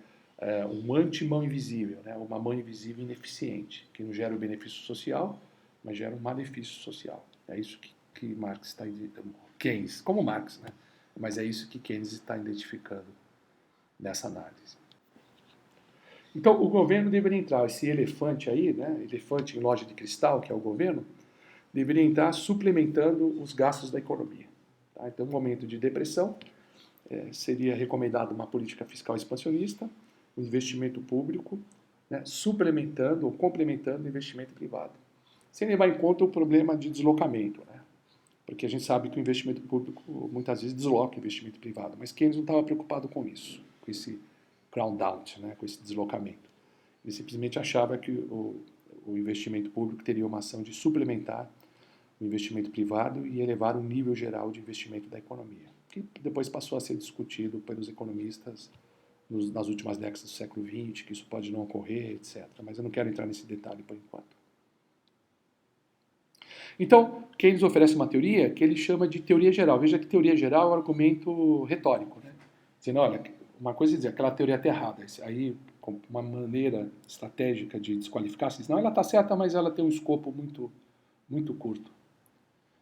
uma antimão invisível, né? Uma mão invisível ineficiente, que não gera o benefício social, mas gera um malefício social. É isso que Marx está Keynes, como Marx, né? Mas é isso que Keynes está identificando nessa análise. Então, o governo deveria entrar, esse elefante aí, né? Elefante em loja de cristal, que é o governo, deveria entrar suplementando os gastos da economia. Tá? Então, no momento de depressão, seria recomendado uma política fiscal expansionista, o investimento público, né? Suplementando ou complementando o investimento privado. Sem levar em conta o problema de deslocamento, né? Porque a gente sabe que o investimento público muitas vezes desloca o investimento privado, mas Keynes não estava preocupado com isso, com esse ground out, né, com esse deslocamento. Ele simplesmente achava que o investimento público teria uma ação de suplementar o investimento privado e elevar o nível geral de investimento da economia, que depois passou a ser discutido pelos economistas nas últimas décadas do século XX, que isso pode não ocorrer, etc. Mas eu não quero entrar nesse detalhe por enquanto. Então, Keynes oferece uma teoria que ele chama de teoria geral. Veja que teoria geral é um argumento retórico, né? Dizendo, olha, uma coisa é dizer, aquela teoria está errada. Aí, uma maneira estratégica de desqualificar, você diz, não, ela está certa, mas ela tem um escopo muito, muito curto.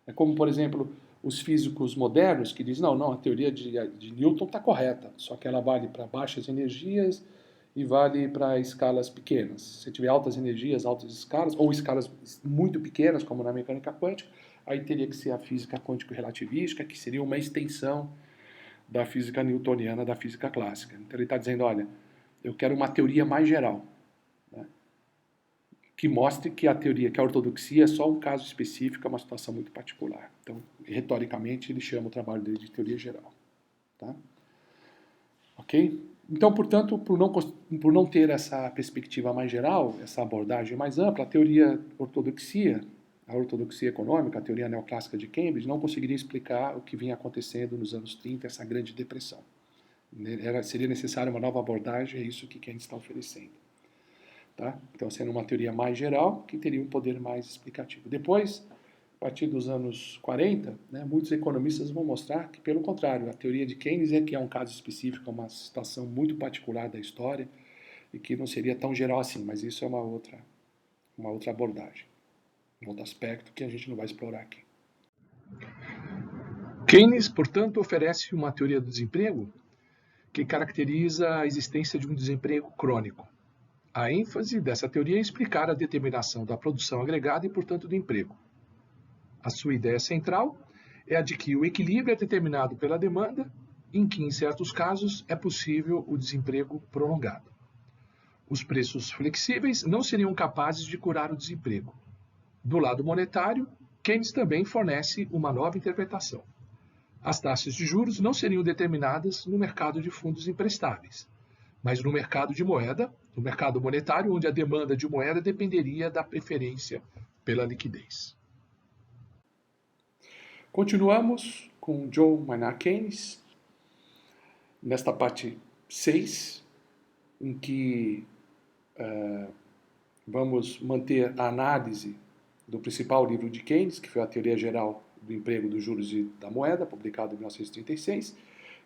É como, por exemplo, os físicos modernos que dizem, não, a teoria de Newton está correta, só que ela vale para baixas energias e vale para escalas pequenas. Se tiver altas energias, altas escalas, ou escalas muito pequenas, como na mecânica quântica, aí teria que ser a física quântico-relativística, que seria uma extensão da física newtoniana, da física clássica. Então ele está dizendo, olha, eu quero uma teoria mais geral, né, que mostre que a teoria, que a ortodoxia é só um caso específico, é uma situação muito particular. Então, retoricamente, ele chama o trabalho dele de teoria geral. Tá? Ok? Então, portanto, por não ter essa perspectiva mais geral, essa abordagem mais ampla, a teoria ortodoxia, a ortodoxia econômica, a teoria neoclássica de Cambridge, não conseguiria explicar o que vinha acontecendo nos anos 30, essa grande depressão. Seria necessária uma nova abordagem, é isso que Keynes está oferecendo. Tá? Então, sendo uma teoria mais geral, que teria um poder mais explicativo. Depois, a partir dos anos 40, né, muitos economistas vão mostrar que, pelo contrário, a teoria de Keynes é que é um caso específico, é uma situação muito particular da história e que não seria tão geral assim, mas isso é uma outra abordagem, um outro aspecto que a gente não vai explorar aqui. Keynes, portanto, oferece uma teoria do desemprego que caracteriza a existência de um desemprego crônico. A ênfase dessa teoria é explicar a determinação da produção agregada e, portanto, do emprego. A sua ideia central é a de que o equilíbrio é determinado pela demanda, em que, em certos casos, é possível o desemprego prolongado. Os preços flexíveis não seriam capazes de curar o desemprego. Do lado monetário, Keynes também fornece uma nova interpretação. As taxas de juros não seriam determinadas no mercado de fundos emprestáveis, mas no mercado de moeda, no mercado monetário, onde a demanda de moeda dependeria da preferência pela liquidez. Continuamos com John Maynard Keynes, nesta parte 6, em que vamos manter a análise do principal livro de Keynes, que foi a Teoria Geral do Emprego, dos Juros e da Moeda, publicado em 1936.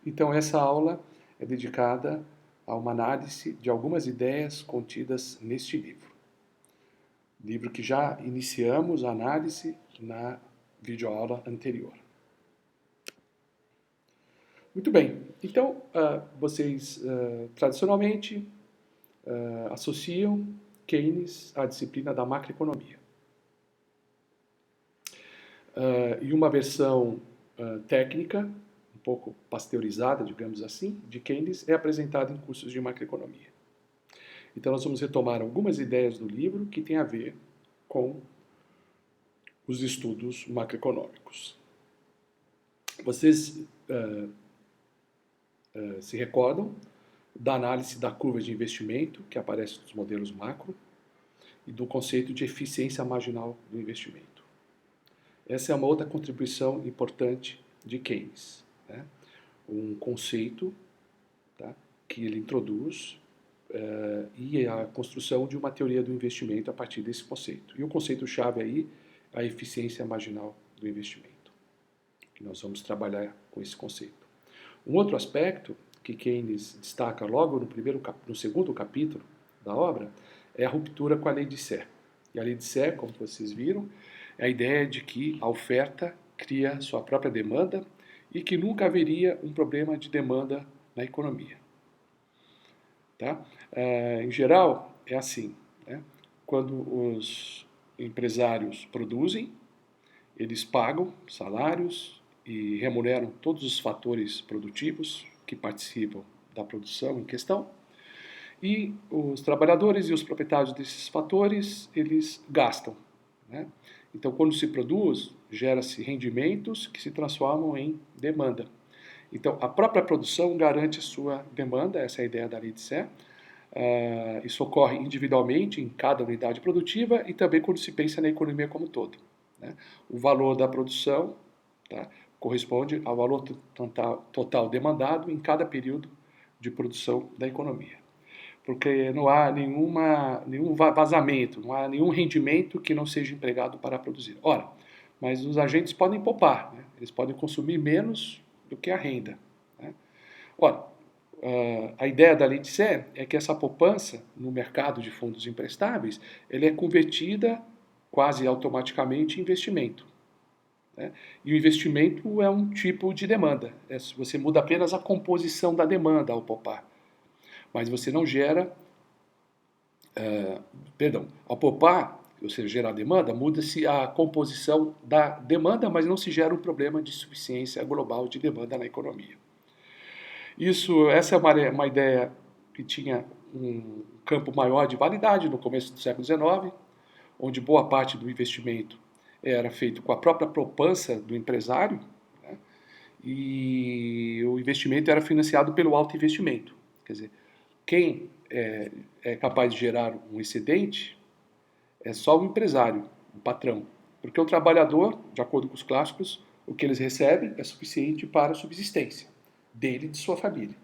Então, essa aula é dedicada a uma análise de algumas ideias contidas neste livro. Livro que já iniciamos a análise na videoaula anterior. Muito bem, então vocês tradicionalmente associam Keynes à disciplina da macroeconomia. E uma versão técnica, um pouco pasteurizada, digamos assim, de Keynes é apresentada em cursos de macroeconomia. Então nós vamos retomar algumas ideias do livro que têm a ver com os estudos macroeconômicos. Vocês se recordam da análise da curva de investimento, que aparece nos modelos macro, e do conceito de eficiência marginal do investimento. Essa é uma outra contribuição importante de Keynes, né? Um conceito, tá, que ele introduz e a construção de uma teoria do investimento a partir desse conceito. E o conceito-chave aí é a eficiência marginal do investimento, que nós vamos trabalhar com esse conceito. Um outro aspecto que Keynes destaca logo no segundo capítulo da obra é a ruptura com a lei de Sé. E a lei de Sé, como vocês viram, é a ideia de que a oferta cria sua própria demanda e que nunca haveria um problema de demanda na economia. Tá? Em geral, é assim, né? Quando os empresários produzem, eles pagam salários e remuneram todos os fatores produtivos que participam da produção em questão, e os trabalhadores e os proprietários desses fatores, eles gastam, né? Então, quando se produz, gera-se rendimentos que se transformam em demanda. Então, a própria produção garante a sua demanda, essa é a ideia da lei de Sé. Isso ocorre individualmente em cada unidade produtiva e também quando se pensa na economia como um todo, né? O valor da produção, tá, corresponde ao valor total demandado em cada período de produção da economia. Porque não há nenhum vazamento, não há nenhum rendimento que não seja empregado para produzir. Ora, mas os agentes podem poupar, né? Eles podem consumir menos do que a renda, né? Ora, a ideia da lei de Sé é que essa poupança no mercado de fundos emprestáveis, ele é convertida quase automaticamente em investimento, né? E o investimento é um tipo de demanda. Você muda apenas a composição da demanda ao poupar. Mas você não gera, ao poupar, ou seja, gerar demanda, muda-se a composição da demanda, mas não se gera um problema de suficiência global de demanda na economia. Essa é uma ideia que tinha um campo maior de validade no começo do século XIX, onde boa parte do investimento era feito com a própria poupança do empresário, né? E o investimento era financiado pelo alto investimento. Quer dizer, quem é capaz de gerar um excedente é só o empresário, o patrão. Porque o trabalhador, de acordo com os clássicos, o que eles recebem é suficiente para a subsistência dele e de sua família,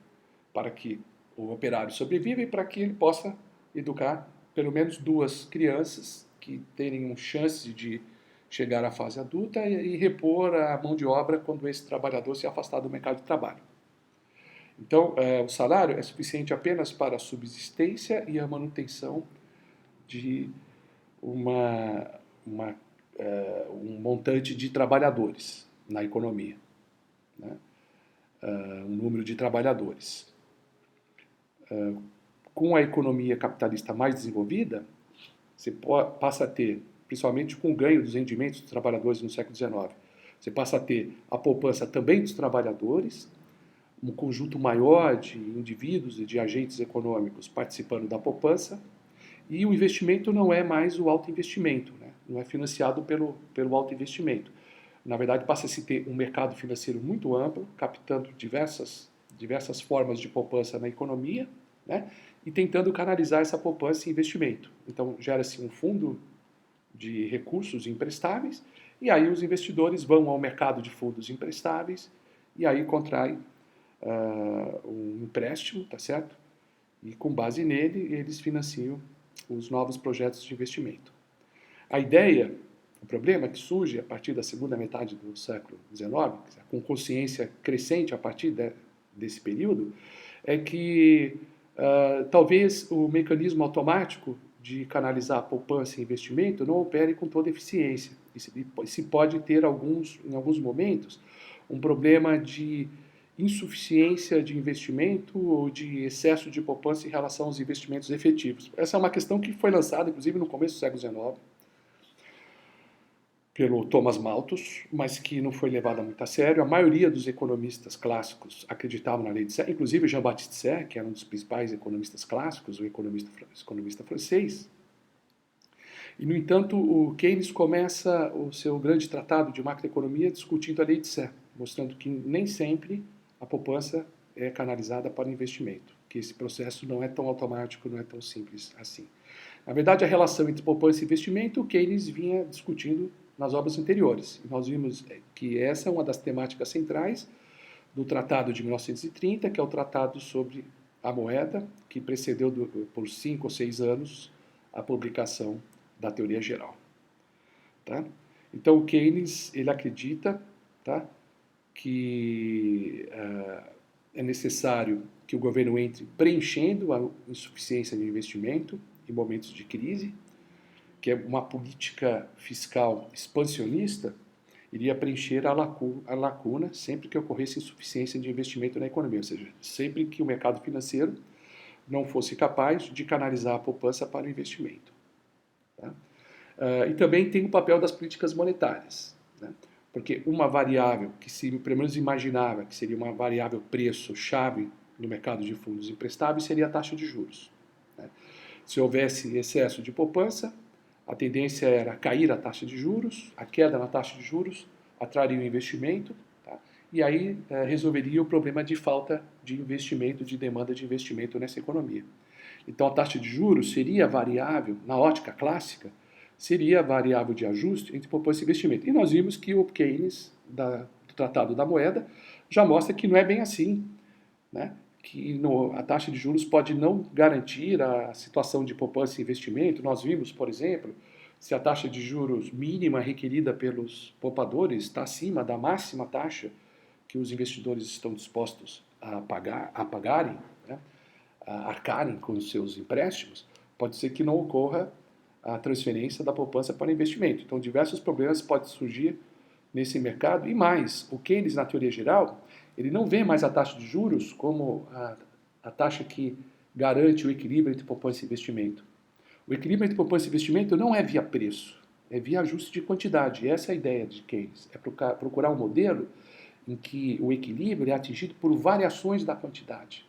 para que o operário sobreviva e para que ele possa educar pelo menos 2 crianças que tenham chance de chegar à fase adulta e repor a mão de obra quando esse trabalhador se afastar do mercado de trabalho. Então, o salário é suficiente apenas para a subsistência e a manutenção de um montante de trabalhadores na economia, né? Um número de trabalhadores. Com a economia capitalista mais desenvolvida, você passa a ter, principalmente com o ganho dos rendimentos dos trabalhadores no século XIX, você passa a ter a poupança também dos trabalhadores, um conjunto maior de indivíduos e de agentes econômicos participando da poupança, e o investimento não é mais o alto investimento, né? Não é financiado pelo alto investimento. Na verdade, passa a se ter um mercado financeiro muito amplo, captando diversas formas de poupança na economia, né? E tentando canalizar essa poupança em investimento. Então, gera-se um fundo de recursos emprestáveis, e aí os investidores vão ao mercado de fundos emprestáveis, e aí contraem um empréstimo, tá certo? E com base nele, eles financiam os novos projetos de investimento. A ideia, o problema que surge a partir da segunda metade do século XIX, com consciência crescente a partir desse período, é que talvez o mecanismo automático de canalizar a poupança e investimento não opere com toda eficiência. E se pode ter, em alguns momentos, um problema de insuficiência de investimento ou de excesso de poupança em relação aos investimentos efetivos. Essa é uma questão que foi lançada, inclusive, no começo do século XIX, pelo Thomas Malthus, mas que não foi levada muito a sério. A maioria dos economistas clássicos acreditavam na lei de Serre, inclusive Jean-Baptiste Serre, que era um dos principais economistas clássicos, o economista francês. E, no entanto, o Keynes começa o seu grande tratado de macroeconomia discutindo a lei de Serre, mostrando que nem sempre a poupança é canalizada para o investimento, que esse processo não é tão automático, não é tão simples assim. Na verdade, a relação entre poupança e investimento, o Keynes vinha discutindo nas obras anteriores. E nós vimos que essa é uma das temáticas centrais do Tratado de 1930, que é o Tratado sobre a Moeda, que precedeu por 5 ou 6 anos a publicação da teoria geral. Tá? Então, o Keynes ele acredita, tá, que é necessário que o governo entre preenchendo a insuficiência de investimento em momentos de crise, que é uma política fiscal expansionista, iria preencher a lacuna sempre que ocorresse insuficiência de investimento na economia, ou seja, sempre que o mercado financeiro não fosse capaz de canalizar a poupança para o investimento. Tá? E também tem o papel das políticas monetárias, né? Porque uma variável que se pelo menos imaginava que seria uma variável preço-chave no mercado de fundos emprestáveis seria a taxa de juros, né? Se houvesse excesso de poupança, a tendência era cair a taxa de juros, a queda na taxa de juros atraria o investimento, tá? E aí resolveria o problema de falta de investimento, de demanda de investimento nessa economia. Então a taxa de juros seria variável, na ótica clássica, seria a variável de ajuste entre poupança e investimento. E nós vimos que o Keynes, do Tratado da Moeda, já mostra que não é bem assim, né? Que a taxa de juros pode não garantir a situação de poupança e investimento. Nós vimos, por exemplo, se a taxa de juros mínima requerida pelos poupadores está acima da máxima taxa que os investidores estão dispostos a pagarem, né, a arcarem com os seus empréstimos, pode ser que não ocorra a transferência da poupança para investimento. Então, diversos problemas podem surgir nesse mercado. E mais, o Keynes, na teoria geral, ele não vê mais a taxa de juros como a taxa que garante o equilíbrio entre poupança e investimento. O equilíbrio entre poupança e investimento não é via preço, é via ajuste de quantidade. Essa é a ideia de Keynes, é procurar um modelo em que o equilíbrio é atingido por variações da quantidade.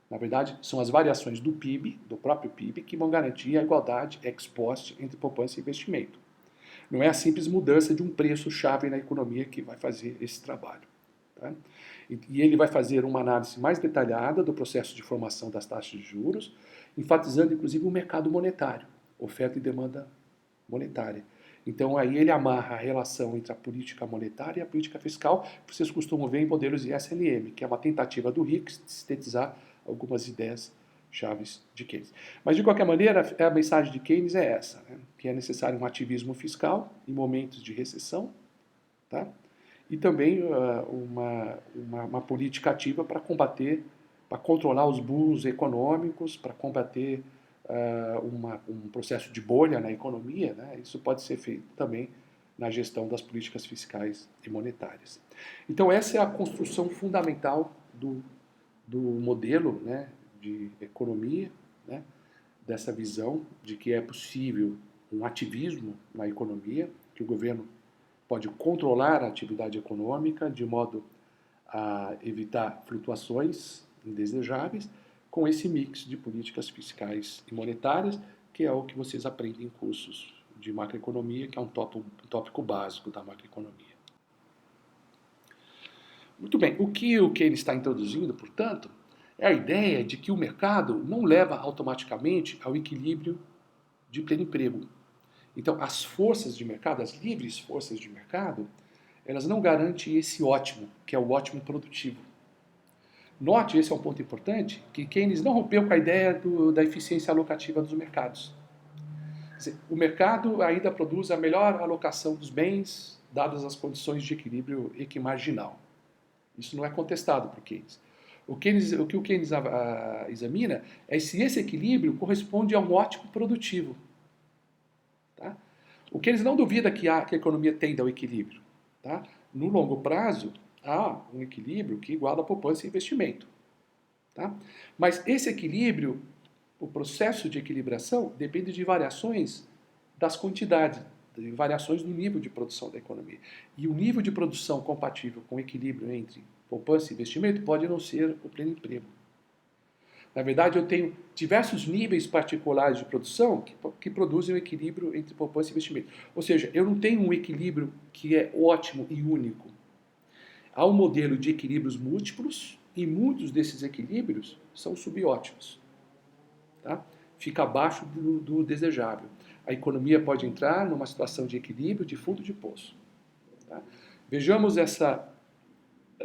Na verdade, são as variações do PIB, do próprio PIB, que vão garantir a igualdade ex post entre poupança e investimento. Não é a simples mudança de um preço-chave na economia que vai fazer esse trabalho. Tá? E ele vai fazer uma análise mais detalhada do processo de formação das taxas de juros, enfatizando inclusive o mercado monetário, oferta e demanda monetária. Então aí ele amarra a relação entre a política monetária e a política fiscal, que vocês costumam ver em modelos de SLM, que é uma tentativa do Hicks de sintetizar algumas ideias chaves de Keynes. Mas, de qualquer maneira, a mensagem de Keynes é essa, né? Que é necessário um ativismo fiscal em momentos de recessão, tá? E também uma política ativa para combater, para controlar os bulls econômicos, para combater um processo de bolha na economia, né? Isso pode ser feito também na gestão das políticas fiscais e monetárias. Então, essa é a construção fundamental do modelo, né, de economia, né, dessa visão de que é possível um ativismo na economia, que o governo pode controlar a atividade econômica de modo a evitar flutuações indesejáveis, com esse mix de políticas fiscais e monetárias, que é o que vocês aprendem em cursos de macroeconomia, que é um tópico básico da macroeconomia. Muito bem, o que ele está introduzindo, portanto, é a ideia de que o mercado não leva automaticamente ao equilíbrio de pleno emprego. Então, as forças de mercado, as livres forças de mercado, elas não garantem esse ótimo, que é o ótimo produtivo. Note, esse é um ponto importante, que Keynes não rompeu com a ideia da eficiência alocativa dos mercados. Quer dizer, o mercado ainda produz a melhor alocação dos bens, dadas as condições de equilíbrio equimarginal. Isso não é contestado por Keynes. O que o Keynes examina é se esse equilíbrio corresponde a um ótimo produtivo. Tá? O Keynes não duvida que a economia tenda ao equilíbrio. Tá? No longo prazo, há um equilíbrio que iguala a poupança e investimento. Tá? Mas esse equilíbrio, o processo de equilibração, depende de variações das quantidades, de variações no nível de produção da economia. E o nível de produção compatível com o equilíbrio entre poupança e investimento pode não ser o pleno emprego. Na verdade, eu tenho diversos níveis particulares de produção que produzem um equilíbrio entre poupança e investimento. Ou seja, eu não tenho um equilíbrio que é ótimo e único. Há um modelo de equilíbrios múltiplos e muitos desses equilíbrios são subótimos. Tá? Fica abaixo do desejável. A economia pode entrar numa situação de equilíbrio de fundo de poço. Tá? Vejamos essa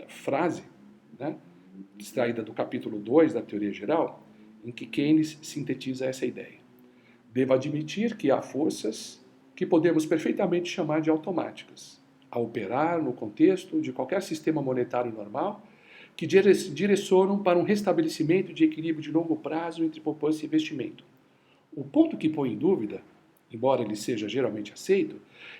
frase, né, extraída do capítulo 2 da Teoria Geral, em que Keynes sintetiza essa ideia. Devo admitir que há forças que podemos perfeitamente chamar de automáticas, a operar no contexto de qualquer sistema monetário normal, que direcionam para um restabelecimento de equilíbrio de longo prazo entre poupança e investimento. O ponto que põe em dúvida, embora ele seja geralmente aceito,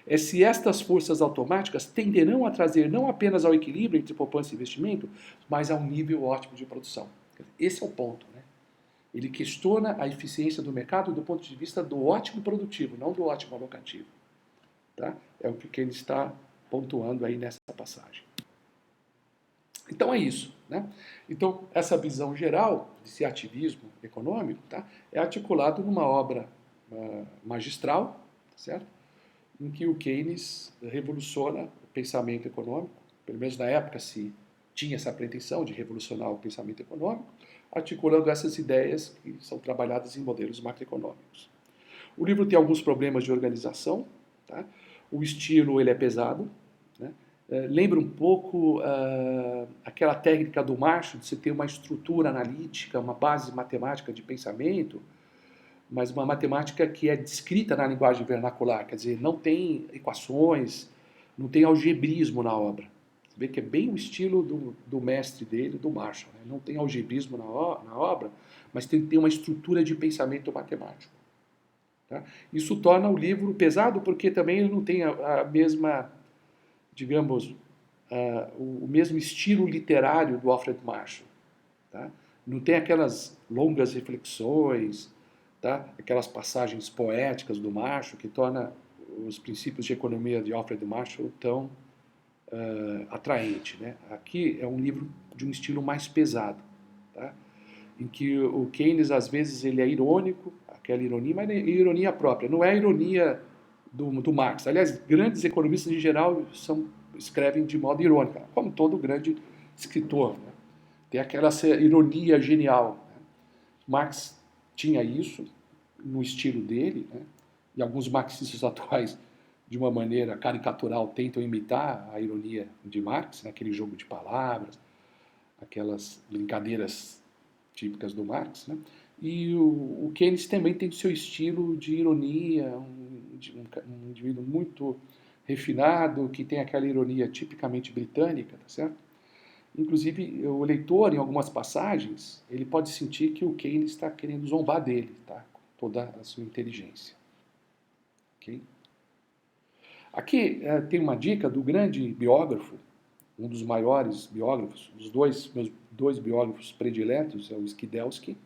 é se estas forças automáticas tenderão a trazer não apenas ao equilíbrio entre poupança e investimento, mas a um nível ótimo de produção. Esse é o ponto, né? Ele questiona a eficiência do mercado do ponto de vista do ótimo produtivo, não do ótimo alocativo. Tá? É o que ele está pontuando aí nessa passagem. Então é isso, né? Então, essa visão geral desse ativismo econômico, tá, é articulado numa obra magistral, certo? Em que o Keynes revoluciona o pensamento econômico, pelo menos na época se tinha essa pretensão de revolucionar o pensamento econômico, articulando essas ideias que são trabalhadas em modelos macroeconômicos. O livro tem alguns problemas de organização, tá? O estilo ele é pesado, né? Lembra um pouco aquela técnica do Marshall, de você ter uma estrutura analítica, uma base matemática de pensamento, mas uma matemática que é descrita na linguagem vernacular, quer dizer, não tem equações, não tem algebrismo na obra. Você vê que é bem o estilo do mestre dele, do Marshall. Né? Não tem algebrismo na obra, mas tem que ter uma estrutura de pensamento matemático. Tá? Isso torna o livro pesado porque também ele não tem a mesma, digamos, o mesmo estilo literário do Alfred Marshall. Tá? Não tem aquelas longas reflexões, tá? Aquelas passagens poéticas do Marshall que torna os princípios de economia de Alfred Marshall tão atraente. Né? Aqui é um livro de um estilo mais pesado, tá? Em que o Keynes, às vezes, ele é irônico, aquela ironia, mas é ironia própria, não é a ironia do Marx. Aliás, grandes economistas, em geral, escrevem de modo irônico, como todo grande escritor. Né? Tem aquela ironia genial. Né? Marx tinha isso no estilo dele, né? E alguns marxistas atuais, de uma maneira caricatural, tentam imitar a ironia de Marx, né? Aquele jogo de palavras, aquelas brincadeiras típicas do Marx. Né? E o Keynes também tem o seu estilo de ironia, um indivíduo muito refinado, que tem aquela ironia tipicamente britânica, tá certo? Inclusive, o leitor, em algumas passagens, ele pode sentir que o Keynes está querendo zombar dele, tá? Com toda a sua inteligência. Okay? Aqui tem uma dica do grande biógrafo, um dos maiores biógrafos, meus dois biógrafos prediletos, é o Skidelsky,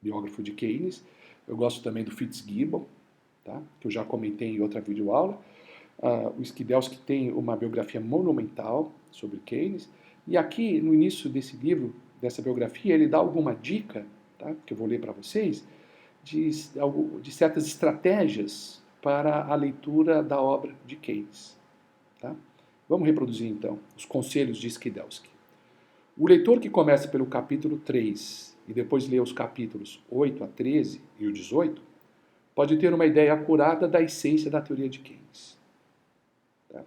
biógrafo de Keynes. Eu gosto também do Fitzgibbon, tá? Que eu já comentei em outra videoaula. O Skidelsky tem uma biografia monumental sobre Keynes. E aqui, no início desse livro, dessa biografia, ele dá alguma dica, tá? Que eu vou ler para vocês, de certas estratégias para a leitura da obra de Keynes. Tá? Vamos reproduzir, então, os conselhos de Skidelsky. O leitor que começa pelo capítulo 3 e depois lê os capítulos 8 a 13 e o 18, pode ter uma ideia acurada da essência da teoria de Keynes. Tá?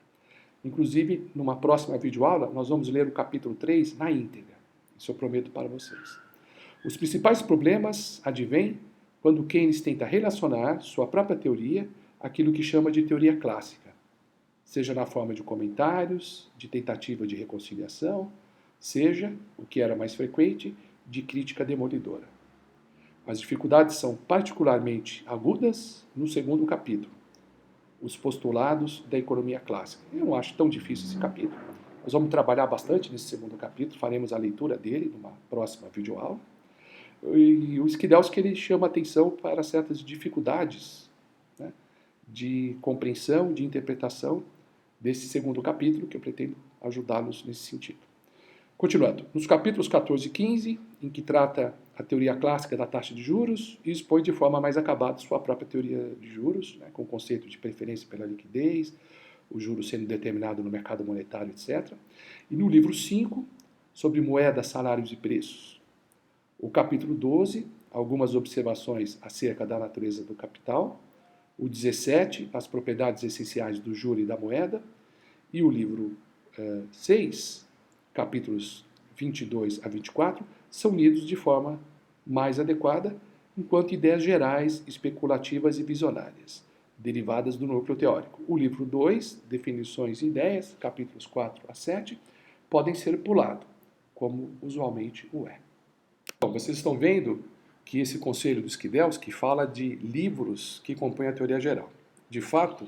Inclusive, numa próxima videoaula, nós vamos ler o capítulo 3 na íntegra. Isso eu prometo para vocês. Os principais problemas advêm quando Keynes tenta relacionar sua própria teoria àquilo que chama de teoria clássica, seja na forma de comentários, de tentativa de reconciliação, seja, o que era mais frequente, de crítica demolidora. As dificuldades são particularmente agudas no segundo capítulo, os postulados da economia clássica. Eu não acho tão difícil esse capítulo. Nós vamos trabalhar bastante nesse segundo capítulo, faremos a leitura dele numa próxima videoaula. E o Skidelsky ele chama atenção para certas dificuldades, né, de compreensão, de interpretação desse segundo capítulo, que eu pretendo ajudá-los nesse sentido. Continuando, nos capítulos 14 e 15, em que trata a teoria clássica da taxa de juros e expõe de forma mais acabada sua própria teoria de juros, né, com o conceito de preferência pela liquidez, o juro sendo determinado no mercado monetário, etc. E no livro 5, sobre moedas, salários e preços. O capítulo 12, algumas observações acerca da natureza do capital. O 17, as propriedades essenciais do juro e da moeda. E o livro 6, capítulos 22 a 24, são lidos de forma mais adequada, enquanto ideias gerais, especulativas e visionárias, derivadas do núcleo teórico. O livro 2, definições e ideias, capítulos 4 a 7, podem ser pulados, como usualmente o é. Bom, vocês estão vendo que esse conselho do Skidelsky fala de livros que compõem a teoria geral. De fato,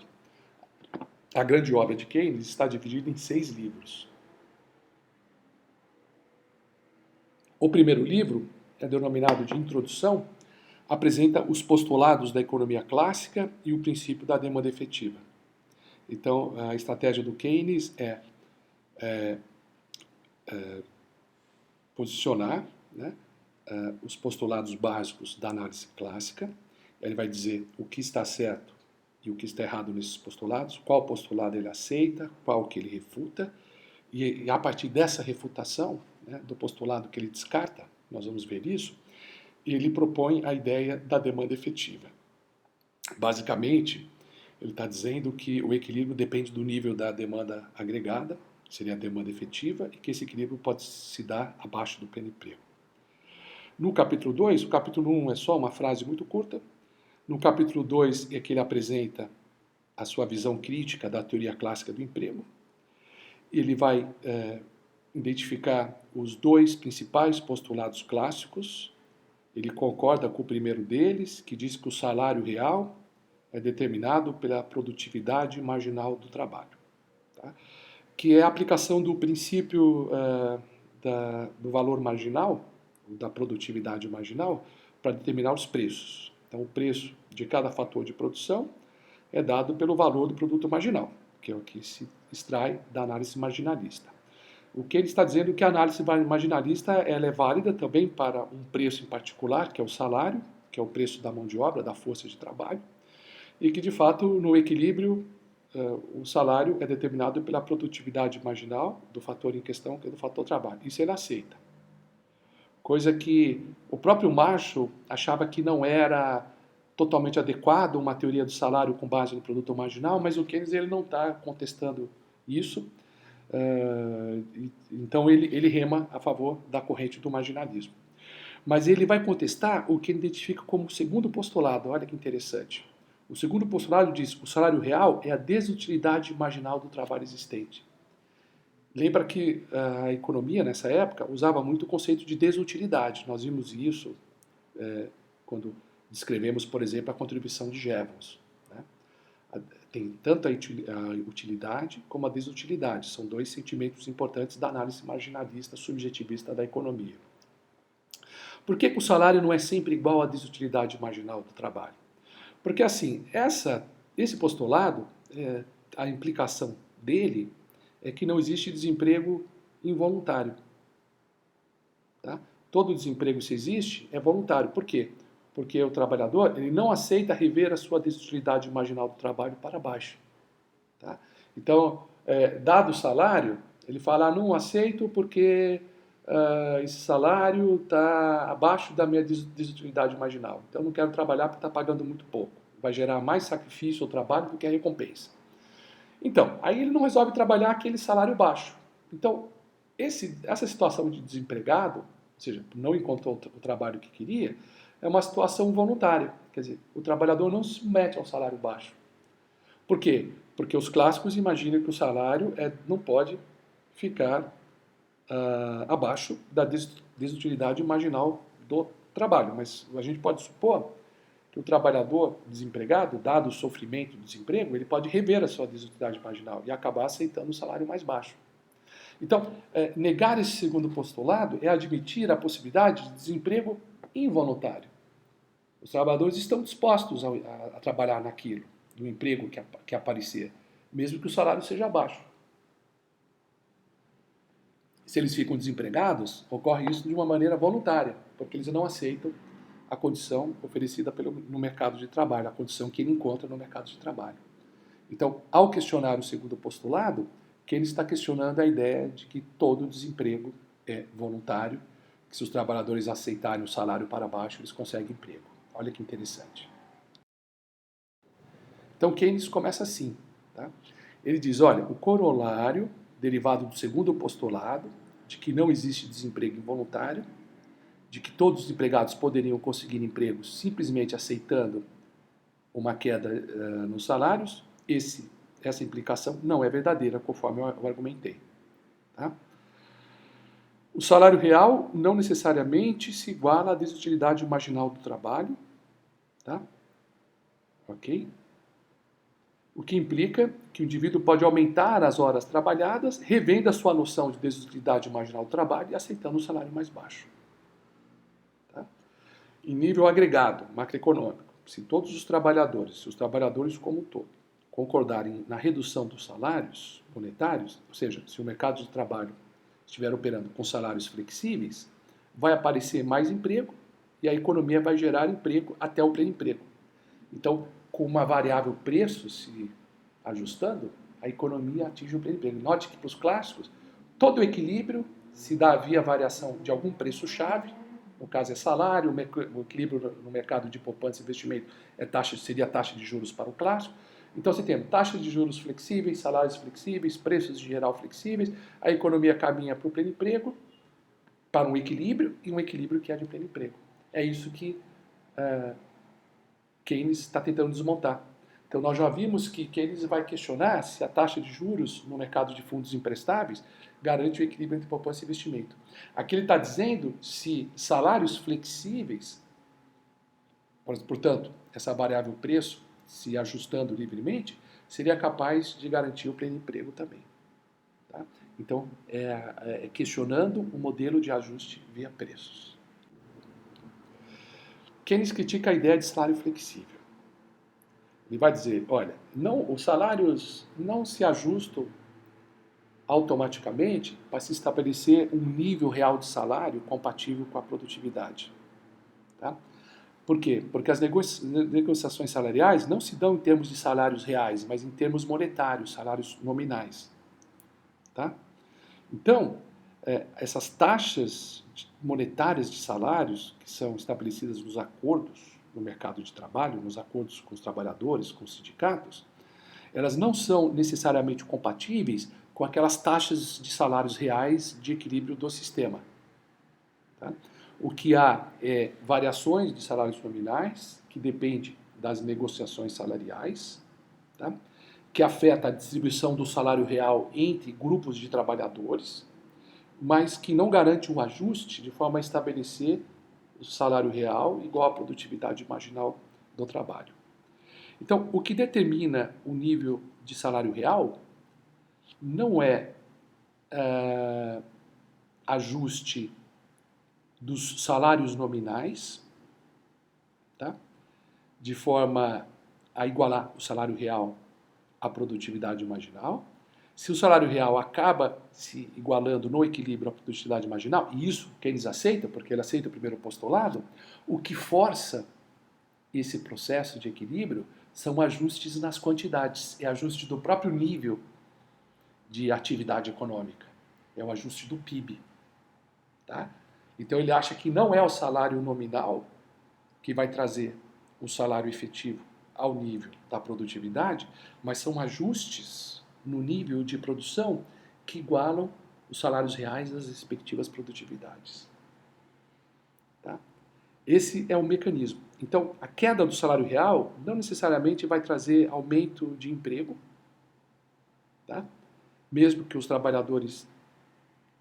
a grande obra de Keynes está dividida em 6 livros. O primeiro livro, é denominado de Introdução, apresenta os postulados da economia clássica e o princípio da demanda efetiva. Então, a estratégia do Keynes é posicionar, né, os postulados básicos da análise clássica. Ele vai dizer o que está certo e o que está errado nesses postulados, qual postulado ele aceita, qual que ele refuta, e a partir dessa refutação, né, do postulado que ele descarta, nós vamos ver isso, ele propõe a ideia da demanda efetiva. Basicamente, ele está dizendo que o equilíbrio depende do nível da demanda agregada, seria a demanda efetiva, e que esse equilíbrio pode se dar abaixo do pleno emprego. No capítulo 2, o capítulo 1 é só uma frase muito curta. No capítulo 2 é que ele apresenta a sua visão crítica da teoria clássica do emprego. Ele vai identificar os 2 principais postulados clássicos. Ele concorda com o primeiro deles, que diz que o salário real é determinado pela produtividade marginal do trabalho, tá? Que é a aplicação do princípio do valor marginal, da produtividade marginal, para determinar os preços. Então, o preço de cada fator de produção é dado pelo valor do produto marginal, que é o que se extrai da análise marginalista. O que ele está dizendo é que a análise marginalista ela é válida também para um preço em particular, que é o salário, que é o preço da mão de obra, da força de trabalho, e que, de fato, no equilíbrio, o salário é determinado pela produtividade marginal do fator em questão, que é do fator trabalho. Isso ele aceita. Coisa que o próprio Marshall achava que não era totalmente adequado uma teoria do salário com base no produto marginal, mas o Keynes ele não está contestando isso. Então ele rema a favor da corrente do marginalismo. Mas ele vai contestar o que ele identifica como o segundo postulado. Olha que interessante. O segundo postulado diz que o salário real é a desutilidade marginal do trabalho existente. Lembra que a economia, nessa época, usava muito o conceito de desutilidade. Nós vimos isso quando descrevemos, por exemplo, a contribuição de Jevons. Né? Tem tanto a utilidade como a desutilidade. São dois sentimentos importantes da análise marginalista, subjetivista da economia. Por que o salário não é sempre igual à desutilidade marginal do trabalho? Porque, assim, esse postulado, a implicação dele é que não existe desemprego involuntário. Tá? Todo desemprego, se existe, é voluntário. Por quê? Porque o trabalhador ele não aceita rever a sua desutilidade marginal do trabalho para baixo. Tá? Então, dado o salário, ele fala, não aceito porque esse salário está abaixo da minha desutilidade marginal. Então, não quero trabalhar porque está pagando muito pouco. Vai gerar mais sacrifício ao trabalho do que a recompensa. Então, aí ele não resolve trabalhar aquele salário baixo. Então, essa situação de desempregado, ou seja, não encontrou o trabalho que queria, é uma situação voluntária. Quer dizer, o trabalhador não se submete ao salário baixo. Por quê? Porque os clássicos imaginam que o salário não pode ficar abaixo da desutilidade marginal do trabalho. Mas a gente pode supor que o trabalhador desempregado, dado o sofrimento do desemprego, ele pode rever a sua desutilidade marginal e acabar aceitando um salário mais baixo. Então, negar esse segundo postulado é admitir a possibilidade de desemprego involuntário. Os trabalhadores estão dispostos a trabalhar naquilo, no emprego que aparecer, mesmo que o salário seja baixo. Se eles ficam desempregados, ocorre isso de uma maneira voluntária, porque eles não aceitam a condição oferecida no mercado de trabalho, a condição que ele encontra no mercado de trabalho. Então, ao questionar o segundo postulado, Keynes está questionando a ideia de que todo desemprego é voluntário, que se os trabalhadores aceitarem o salário para baixo, eles conseguem emprego. Olha que interessante. Então, Keynes começa assim. Tá? Ele diz, olha, o corolário, derivado do segundo postulado, de que não existe desemprego involuntário, de que todos os empregados poderiam conseguir emprego simplesmente aceitando uma queda nos salários, essa implicação não é verdadeira, conforme eu argumentei. Tá? O salário real não necessariamente se iguala à desutilidade marginal do trabalho, tá? Ok? O que implica que o indivíduo pode aumentar as horas trabalhadas, revendo a sua noção de desutilidade marginal do trabalho e aceitando um salário mais baixo. Tá? Em nível agregado, macroeconômico, se todos os trabalhadores como um todo, concordarem na redução dos salários monetários, ou seja, se o mercado de trabalho estiver operando com salários flexíveis, vai aparecer mais emprego e a economia vai gerar emprego até o pleno emprego. Então, com uma variável preço se ajustando, a economia atinge o pleno emprego. Note que para os clássicos, todo o equilíbrio se dá via variação de algum preço-chave, no caso é salário, o equilíbrio no mercado de poupança e investimento seria a taxa de juros para o clássico. Então você tem taxas de juros flexíveis, salários flexíveis, preços em geral flexíveis, a economia caminha para o pleno emprego, para um equilíbrio, e um equilíbrio que é de pleno emprego. É isso que Keynes está tentando desmontar. Então nós já vimos que Keynes vai questionar se a taxa de juros no mercado de fundos emprestáveis garante o equilíbrio entre poupança e investimento. Aqui ele está dizendo se salários flexíveis, portanto, essa variável preço, se ajustando livremente, seria capaz de garantir o pleno emprego também. Tá? Então, questionando o modelo de ajuste via preços. Keynes critica a ideia de salário flexível. Ele vai dizer, olha, os salários não se ajustam automaticamente para se estabelecer um nível real de salário compatível com a produtividade. Tá? Por quê? Porque as negociações salariais não se dão em termos de salários reais, mas em termos monetários, salários nominais. Tá? Então, essas taxas monetárias de salários que são estabelecidas nos acordos no mercado de trabalho, nos acordos com os trabalhadores, com os sindicatos, elas não são necessariamente compatíveis com aquelas taxas de salários reais de equilíbrio do sistema. Tá? O que há é variações de salários nominais, que depende das negociações salariais, tá? Que afeta a distribuição do salário real entre grupos de trabalhadores, mas que não garante um ajuste de forma a estabelecer o salário real igual à produtividade marginal do trabalho. Então, o que determina o nível de salário real não é ajuste dos salários nominais, tá? De forma a igualar o salário real à produtividade marginal. Se o salário real acaba se igualando no equilíbrio à produtividade marginal, e isso Keynes aceita, porque ele aceita o primeiro postulado, o que força esse processo de equilíbrio são ajustes nas quantidades, é ajuste do próprio nível de atividade econômica, é o ajuste do PIB. Tá? Então ele acha que não é o salário nominal que vai trazer o salário efetivo ao nível da produtividade, mas são ajustes no nível de produção que igualam os salários reais das respectivas produtividades. Tá? Esse é o mecanismo. Então, a queda do salário real não necessariamente vai trazer aumento de emprego, tá? Mesmo que os trabalhadores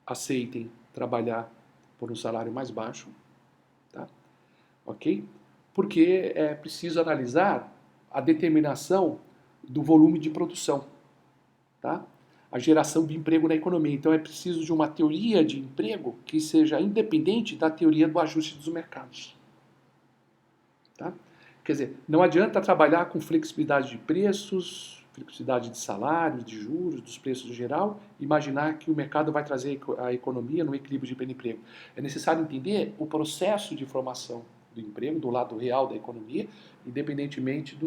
aceitem trabalhar por um salário mais baixo, tá? Ok? Porque é preciso analisar a determinação do volume de produção, tá? A geração de emprego na economia. Então é preciso de uma teoria de emprego que seja independente da teoria do ajuste dos mercados. Tá? Quer dizer, não adianta trabalhar com flexibilidade de preços, flexibilidade de salários, de juros, dos preços em geral, imaginar que o mercado vai trazer a economia no equilíbrio de pleno emprego. É necessário entender o processo de formação do emprego, do lado real da economia, independentemente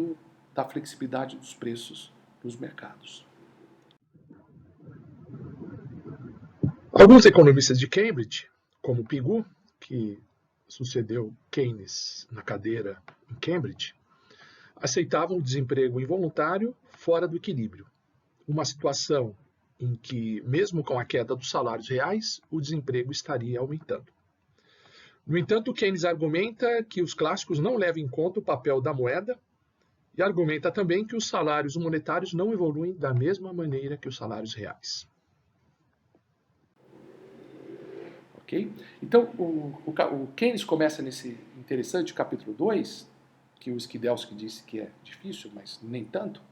da flexibilidade dos preços nos mercados. Alguns economistas de Cambridge, como Pigou, que sucedeu Keynes na cadeira em Cambridge, aceitavam o desemprego involuntário fora do equilíbrio, uma situação em que, mesmo com a queda dos salários reais, o desemprego estaria aumentando. No entanto, Keynes argumenta que os clássicos não levam em conta o papel da moeda e argumenta também que os salários monetários não evoluem da mesma maneira que os salários reais. Okay? Então, o Keynes começa nesse interessante capítulo 2, que o Skidelsky disse que é difícil, mas nem tanto,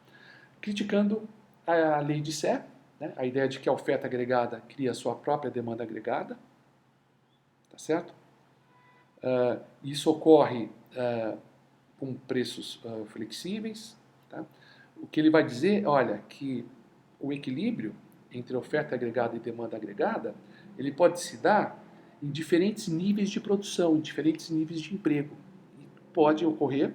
criticando a lei de Sé, né? A ideia de que a oferta agregada cria a sua própria demanda agregada, tá certo? Isso ocorre com preços flexíveis. Tá? O que ele vai dizer, olha, que o equilíbrio entre oferta agregada e demanda agregada, ele pode se dar em diferentes níveis de produção, em diferentes níveis de emprego. E pode ocorrer,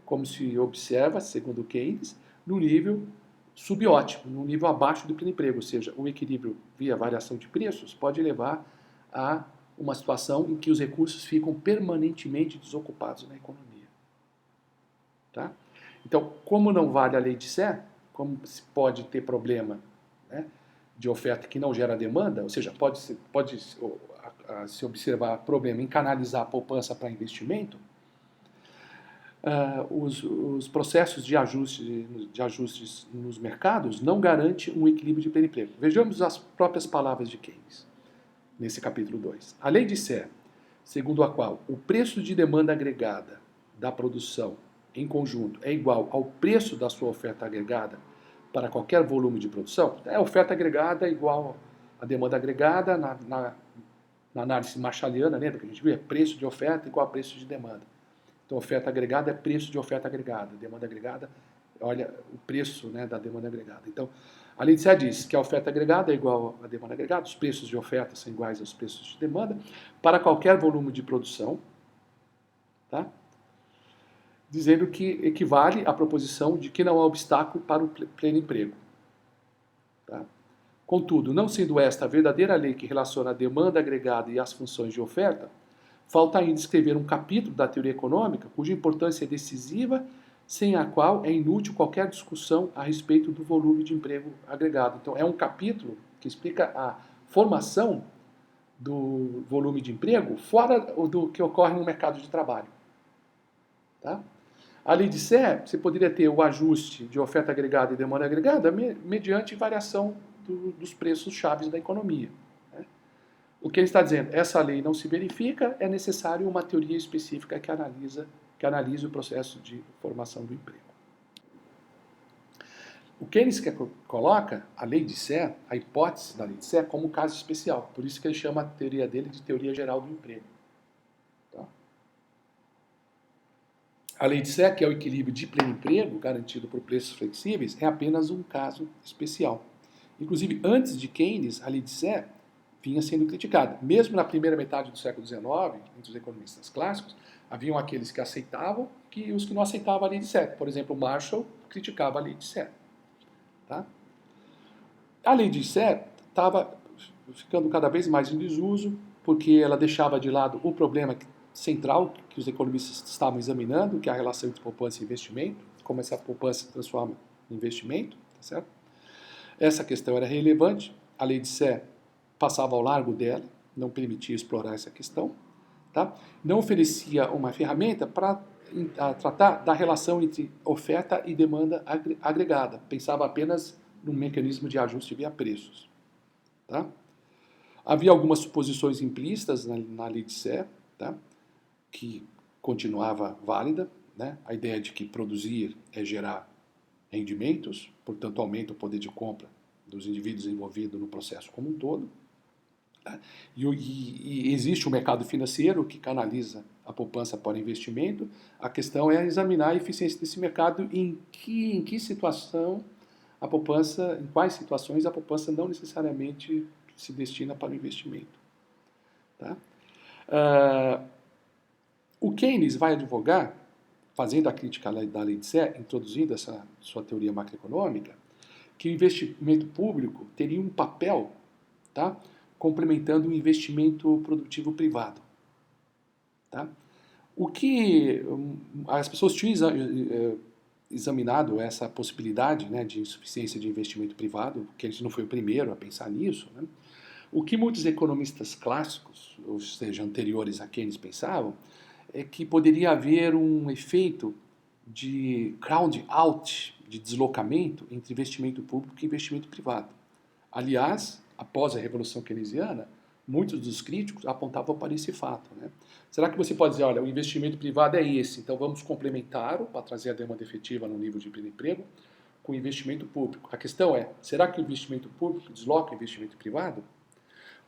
como se observa, segundo Keynes, no nível subótimo, no nível abaixo do pleno emprego, ou seja, o equilíbrio via variação de preços pode levar a uma situação em que os recursos ficam permanentemente desocupados na economia. Tá? Então, como não vale a lei de Sé, como se pode ter problema, né, de oferta que não gera demanda, ou seja, pode se observar problema em canalizar a poupança para investimento, os processos de ajustes nos mercados não garantem um equilíbrio de pleno emprego. Vejamos as próprias palavras de Keynes, nesse capítulo 2. A lei de Sé, segundo a qual o preço de demanda agregada da produção em conjunto é igual ao preço da sua oferta agregada para qualquer volume de produção, a oferta agregada é igual à demanda agregada na análise marshalliana, lembra que a gente viu? É preço de oferta igual a preço de demanda. Então, oferta agregada é preço de oferta agregada. Demanda agregada, olha o preço, né, da demanda agregada. Então, a lei de Sé diz que a oferta agregada é igual à demanda agregada, os preços de oferta são iguais aos preços de demanda, para qualquer volume de produção, tá? Dizendo que equivale à proposição de que não há obstáculo para o pleno emprego. Tá? Contudo, não sendo esta a verdadeira lei que relaciona a demanda agregada e as funções de oferta, falta ainda escrever um capítulo da teoria econômica cuja importância é decisiva, sem a qual é inútil qualquer discussão a respeito do volume de emprego agregado. Então, é um capítulo que explica a formação do volume de emprego fora do que ocorre no mercado de trabalho. Tá? A lei de Sé, você poderia ter o ajuste de oferta agregada e demanda agregada mediante variação dos preços chaves da economia. Né? O que ele está dizendo? Essa lei não se verifica, é necessário uma teoria específica que analise o processo de formação do emprego. O Keynes coloca a lei de Sé, a hipótese da lei de Sé, como um caso especial. Por isso que ele chama a teoria dele de teoria geral do emprego. Tá? A lei de Sé, que é o equilíbrio de pleno emprego garantido por preços flexíveis, é apenas um caso especial. Inclusive, antes de Keynes, a lei de Sé vinha sendo criticada. Mesmo na primeira metade do século XIX, entre os economistas clássicos, haviam aqueles que aceitavam e os que não aceitavam a lei de Sé. Por exemplo, Marshall criticava a lei de Sé. Tá? A lei de Sé estava ficando cada vez mais em desuso, porque ela deixava de lado o problema central que os economistas estavam examinando, que é a relação entre poupança e investimento, como essa poupança se transforma em investimento. Tá certo? Essa questão era relevante, a lei de Sé passava ao largo dela, não permitia explorar essa questão, tá? Não oferecia uma ferramenta para tratar da relação entre oferta e demanda agregada, pensava apenas num mecanismo de ajuste via preços. Tá? Havia algumas suposições implícitas na lei de Sé, tá? Que continuava válida, né? A ideia de que produzir é gerar rendimentos, portanto aumenta o poder de compra dos indivíduos envolvidos no processo como um todo. E existe o mercado financeiro que canaliza a poupança para investimento. A questão é examinar a eficiência desse mercado em que situação a poupança, em quais situações a poupança não necessariamente se destina para o investimento. Tá? O Keynes vai advogar, fazendo a crítica da lei de Sé, introduzindo essa sua teoria macroeconômica, que o investimento público teria um papel, tá? Complementando o investimento produtivo privado. Tá? O que as pessoas tinham examinado essa possibilidade, né, de insuficiência de investimento privado, que a gente não foi o primeiro a pensar nisso. Né? O que muitos economistas clássicos, ou seja, anteriores a Keynes, pensavam, é que poderia haver um efeito de crowd out, de deslocamento entre investimento público e investimento privado. Aliás, após a Revolução Keynesiana, muitos dos críticos apontavam para esse fato. Né? Será que você pode dizer, olha, o investimento privado é esse, então vamos complementá-lo para trazer a demanda efetiva no nível de pleno emprego com o investimento público? A questão é, será que o investimento público desloca o investimento privado?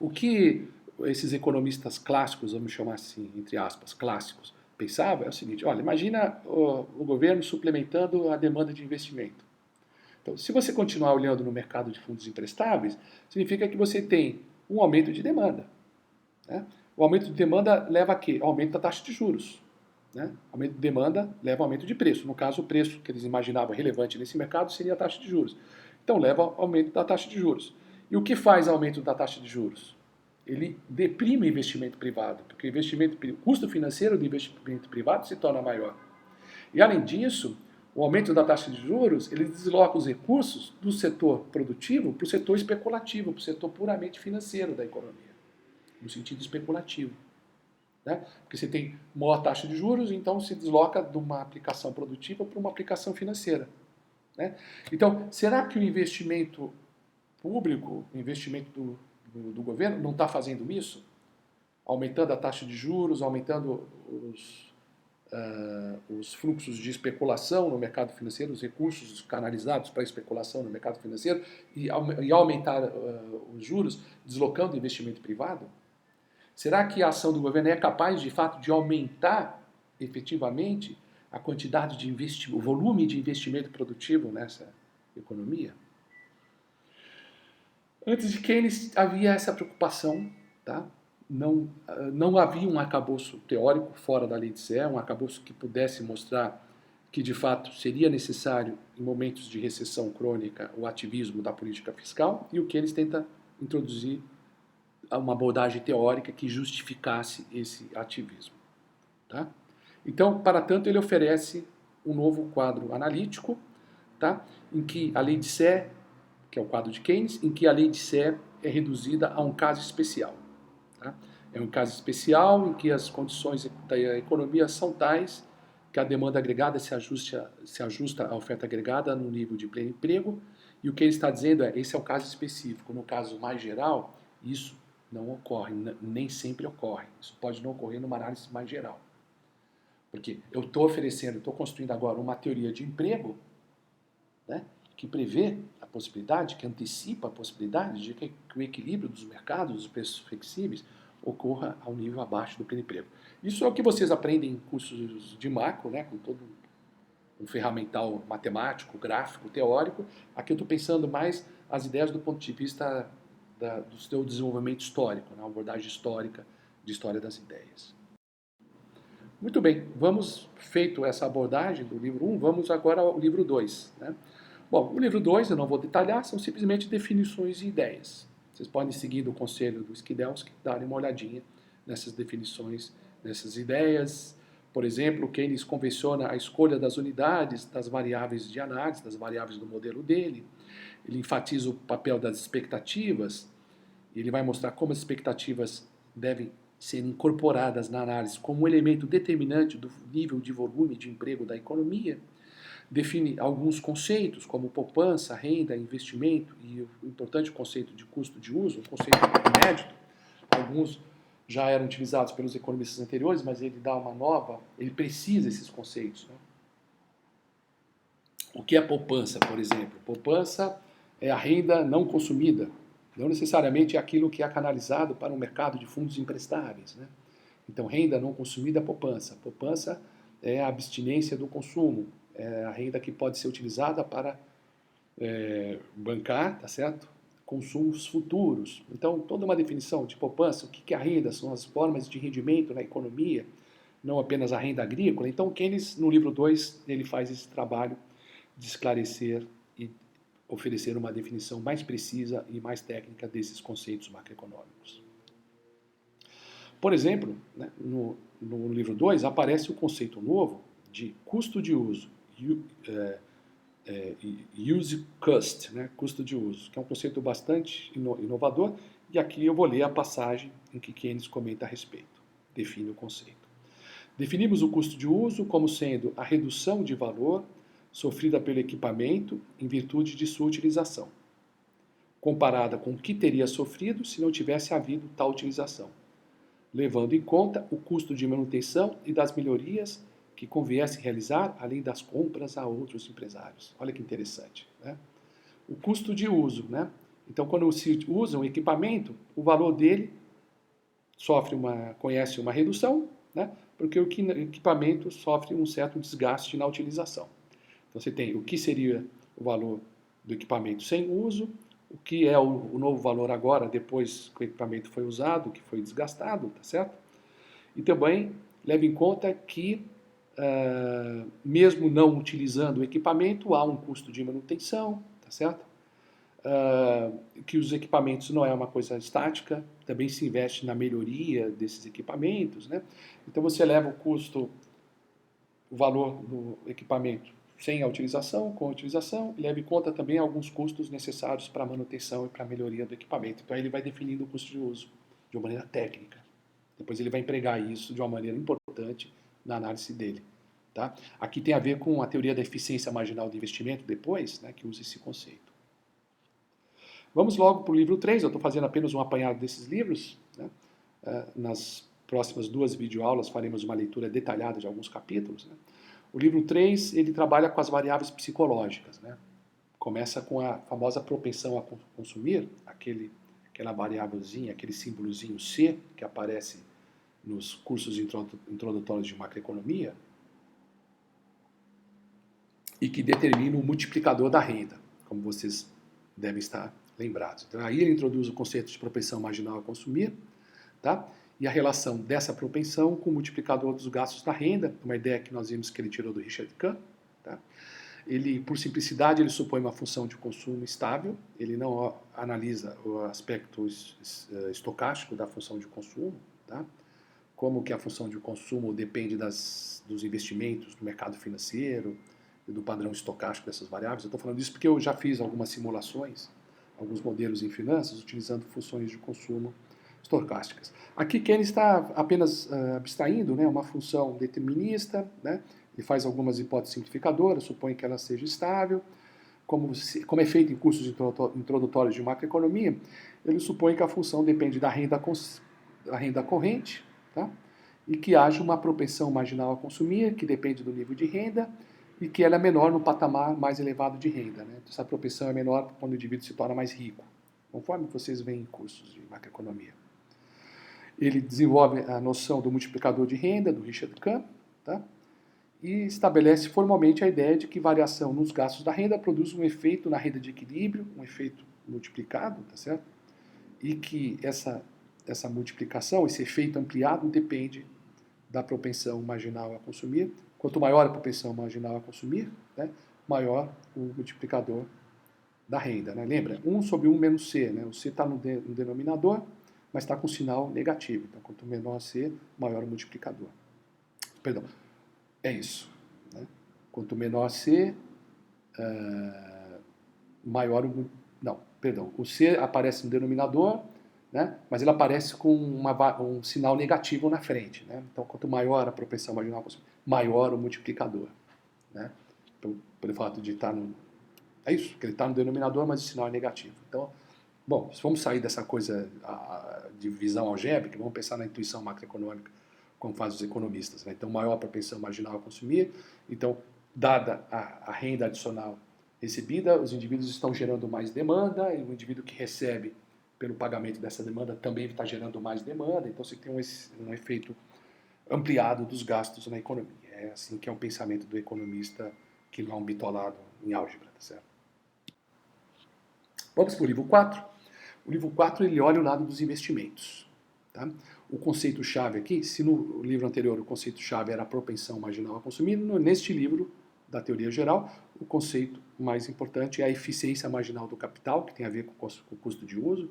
O que esses economistas clássicos, vamos chamar assim, entre aspas, clássicos, pensavam é o seguinte, olha, imagina o governo suplementando a demanda de investimento. Então, se você continuar olhando no mercado de fundos emprestáveis, significa que você tem um aumento de demanda. Né? O aumento de demanda leva a quê? Ao aumento da taxa de juros. Né? O aumento de demanda leva ao aumento de preço. No caso, o preço que eles imaginavam relevante nesse mercado seria a taxa de juros. Então, leva ao aumento da taxa de juros. E o que faz aumento da taxa de juros? Ele deprime o investimento privado, porque o custo financeiro do investimento privado se torna maior. E, além disso, o aumento da taxa de juros, ele desloca os recursos do setor produtivo para o setor especulativo, para o setor puramente financeiro da economia, no sentido especulativo. Né? Porque você tem maior taxa de juros, então se desloca de uma aplicação produtiva para uma aplicação financeira. Né? Então, será que o investimento público, o investimento do governo, não está fazendo isso? Aumentando a taxa de juros, aumentando os fluxos de especulação no mercado financeiro, os recursos canalizados para a especulação no mercado financeiro e aumentar os juros, deslocando o investimento privado? Será que a ação do governo é capaz, de fato, de aumentar efetivamente a quantidade de investimento, o volume de investimento produtivo nessa economia? Antes de Keynes havia essa preocupação, tá? Não havia um arcabouço teórico fora da lei de Sé, um arcabouço que pudesse mostrar que, de fato, seria necessário, em momentos de recessão crônica, o ativismo da política fiscal, e o Keynes tenta introduzir uma abordagem teórica que justificasse esse ativismo. Tá? Então, para tanto, ele oferece um novo quadro analítico, tá? Em que a lei de Sé, que é o quadro de Keynes, em que a lei de Sé é reduzida a um caso especial. Tá? É um caso especial em que as condições da economia são tais que a demanda agregada se ajusta à oferta agregada no nível de pleno emprego, e o que ele está dizendo é, esse é o caso específico. No caso mais geral, isso não ocorre, nem sempre ocorre. Isso pode não ocorrer numa análise mais geral. Porque eu estou construindo agora uma teoria de emprego, né, que prevê a possibilidade, que antecipa a possibilidade de que o equilíbrio dos mercados, dos preços flexíveis, ocorra ao nível abaixo do pleno emprego. Isso é o que vocês aprendem em cursos de macro, né, com todo um ferramental matemático, gráfico, teórico. Aqui eu estou pensando mais as ideias do ponto de vista do seu desenvolvimento histórico, né, uma abordagem histórica de história das ideias. Muito bem, feito essa abordagem do livro 1, vamos agora ao livro 2. Né? Bom, o livro 2, eu não vou detalhar, são simplesmente definições e ideias. Vocês podem seguir o conselho do Skidelsky, darem uma olhadinha nessas definições, nessas ideias. Por exemplo, Keynes convenciona a escolha das unidades, das variáveis de análise, das variáveis do modelo dele. Ele enfatiza o papel das expectativas, e ele vai mostrar como as expectativas devem ser incorporadas na análise como um elemento determinante do nível de volume de emprego da economia. Define alguns conceitos, como poupança, renda, investimento e o importante conceito de custo de uso, um conceito inédito. Alguns já eram utilizados pelos economistas anteriores, mas ele dá uma nova, ele precisa esses conceitos. Né? O que é poupança, por exemplo? Poupança é a renda não consumida, não necessariamente é aquilo que é canalizado para um mercado de fundos emprestáveis. Né? Então, renda não consumida é poupança. Poupança é a abstinência do consumo, é a renda que pode ser utilizada para bancar, tá certo? Consumos futuros. Então, toda uma definição de poupança, o que é a renda, são as formas de rendimento na economia, não apenas a renda agrícola. Então, Keynes, no livro 2, ele faz esse trabalho de esclarecer e oferecer uma definição mais precisa e mais técnica desses conceitos macroeconômicos. Por exemplo, né, no livro 2 aparece o conceito novo de custo de uso, use cost, né, custo de uso, que é um conceito bastante inovador, e aqui eu vou ler a passagem em que Keynes comenta a respeito, define o conceito. Definimos o custo de uso como sendo a redução de valor sofrida pelo equipamento em virtude de sua utilização, comparada com o que teria sofrido se não tivesse havido tal utilização, levando em conta o custo de manutenção e das melhorias que conviesse realizar, além das compras a outros empresários. Olha que interessante. Né? O custo de uso. Né? Então, quando se usa um equipamento, o valor dele conhece uma redução, né? Porque o equipamento sofre um certo desgaste na utilização. Então, você tem o que seria o valor do equipamento sem uso, o que é o novo valor agora, depois que o equipamento foi usado, que foi desgastado, tá certo? E também leve em conta que, mesmo não utilizando o equipamento, há um custo de manutenção, tá certo? Que os equipamentos não é uma coisa estática, também se investe na melhoria desses equipamentos, né? Então você leva o valor do equipamento sem a utilização, com a utilização, e leva em conta também alguns custos necessários para a manutenção e para a melhoria do equipamento. Então ele vai definindo o custo de uso de uma maneira técnica. Depois ele vai empregar isso de uma maneira importante na análise dele. Tá? Aqui tem a ver com a teoria da eficiência marginal de investimento depois, né, que usa esse conceito. Vamos logo para o livro 3, eu estou fazendo apenas um apanhado desses livros. Né? Nas próximas 2 videoaulas faremos uma leitura detalhada de alguns capítulos. Né? O livro 3, ele trabalha com as variáveis psicológicas. Né? Começa com a famosa propensão a consumir, aquela variávelzinha, aquele símbolozinho C, que aparece nos cursos introdutórios de macroeconomia, e que determina o multiplicador da renda, como vocês devem estar lembrados. Então, aí ele introduz o conceito de propensão marginal a consumir, tá? E a relação dessa propensão com o multiplicador dos gastos da renda, uma ideia que nós vimos que ele tirou do Richard Kahn. Tá? Ele, por simplicidade, ele supõe uma função de consumo estável, ele não analisa o aspecto estocástico da função de consumo, tá? Como que a função de consumo depende dos investimentos no mercado financeiro e do padrão estocástico dessas variáveis. Eu estou falando isso porque eu já fiz algumas simulações, alguns modelos em finanças, utilizando funções de consumo estocásticas. Aqui Keynes está apenas abstraindo, né, uma função determinista, né, ele faz algumas hipóteses simplificadoras, supõe que ela seja estável, como é feito em cursos introdutórios de macroeconomia, ele supõe que a função depende da renda corrente, tá, e que haja uma propensão marginal a consumir, que depende do nível de renda, e que ela é menor no patamar mais elevado de renda. Né? Essa propensão é menor quando o indivíduo se torna mais rico, conforme vocês veem em cursos de macroeconomia. Ele desenvolve a noção do multiplicador de renda, do Richard Kahn, tá? E estabelece formalmente a ideia de que variação nos gastos da renda produz um efeito na renda de equilíbrio, um efeito multiplicado, tá certo? E que essa multiplicação, esse efeito ampliado, depende da propensão marginal a consumir. Quanto maior a propensão marginal a consumir, né, maior o multiplicador da renda. Né? Lembra? 1 sobre 1 menos C. Né? O C está no denominador, mas está com sinal negativo. Então, quanto menor C, maior o multiplicador. Perdão, é isso. Né? Quanto menor C, maior o... Não, perdão. O C aparece no denominador, né? Mas ele aparece com um sinal negativo na frente. Né? Então, quanto maior a propensão marginal, maior o multiplicador. Né? Pelo fato de estar no... É isso, que ele está no denominador, mas o sinal é negativo. Então, bom, vamos sair dessa coisa de visão algébrica, vamos pensar na intuição macroeconômica, como fazem os economistas. Né? Então, maior a propensão marginal a consumir. Então, dada a renda adicional recebida, os indivíduos estão gerando mais demanda, e o indivíduo que recebe pelo pagamento dessa demanda também está gerando mais demanda, então você tem um efeito ampliado dos gastos na economia. É assim que é o pensamento do economista que não é um bitolado em álgebra, tá certo? Vamos para o livro 4. O livro 4 ele olha o lado dos investimentos. Tá? O conceito-chave aqui, se no livro anterior o conceito-chave era a propensão marginal a consumir, neste livro da teoria geral, o conceito mais importante é a eficiência marginal do capital, que tem a ver com o custo de uso.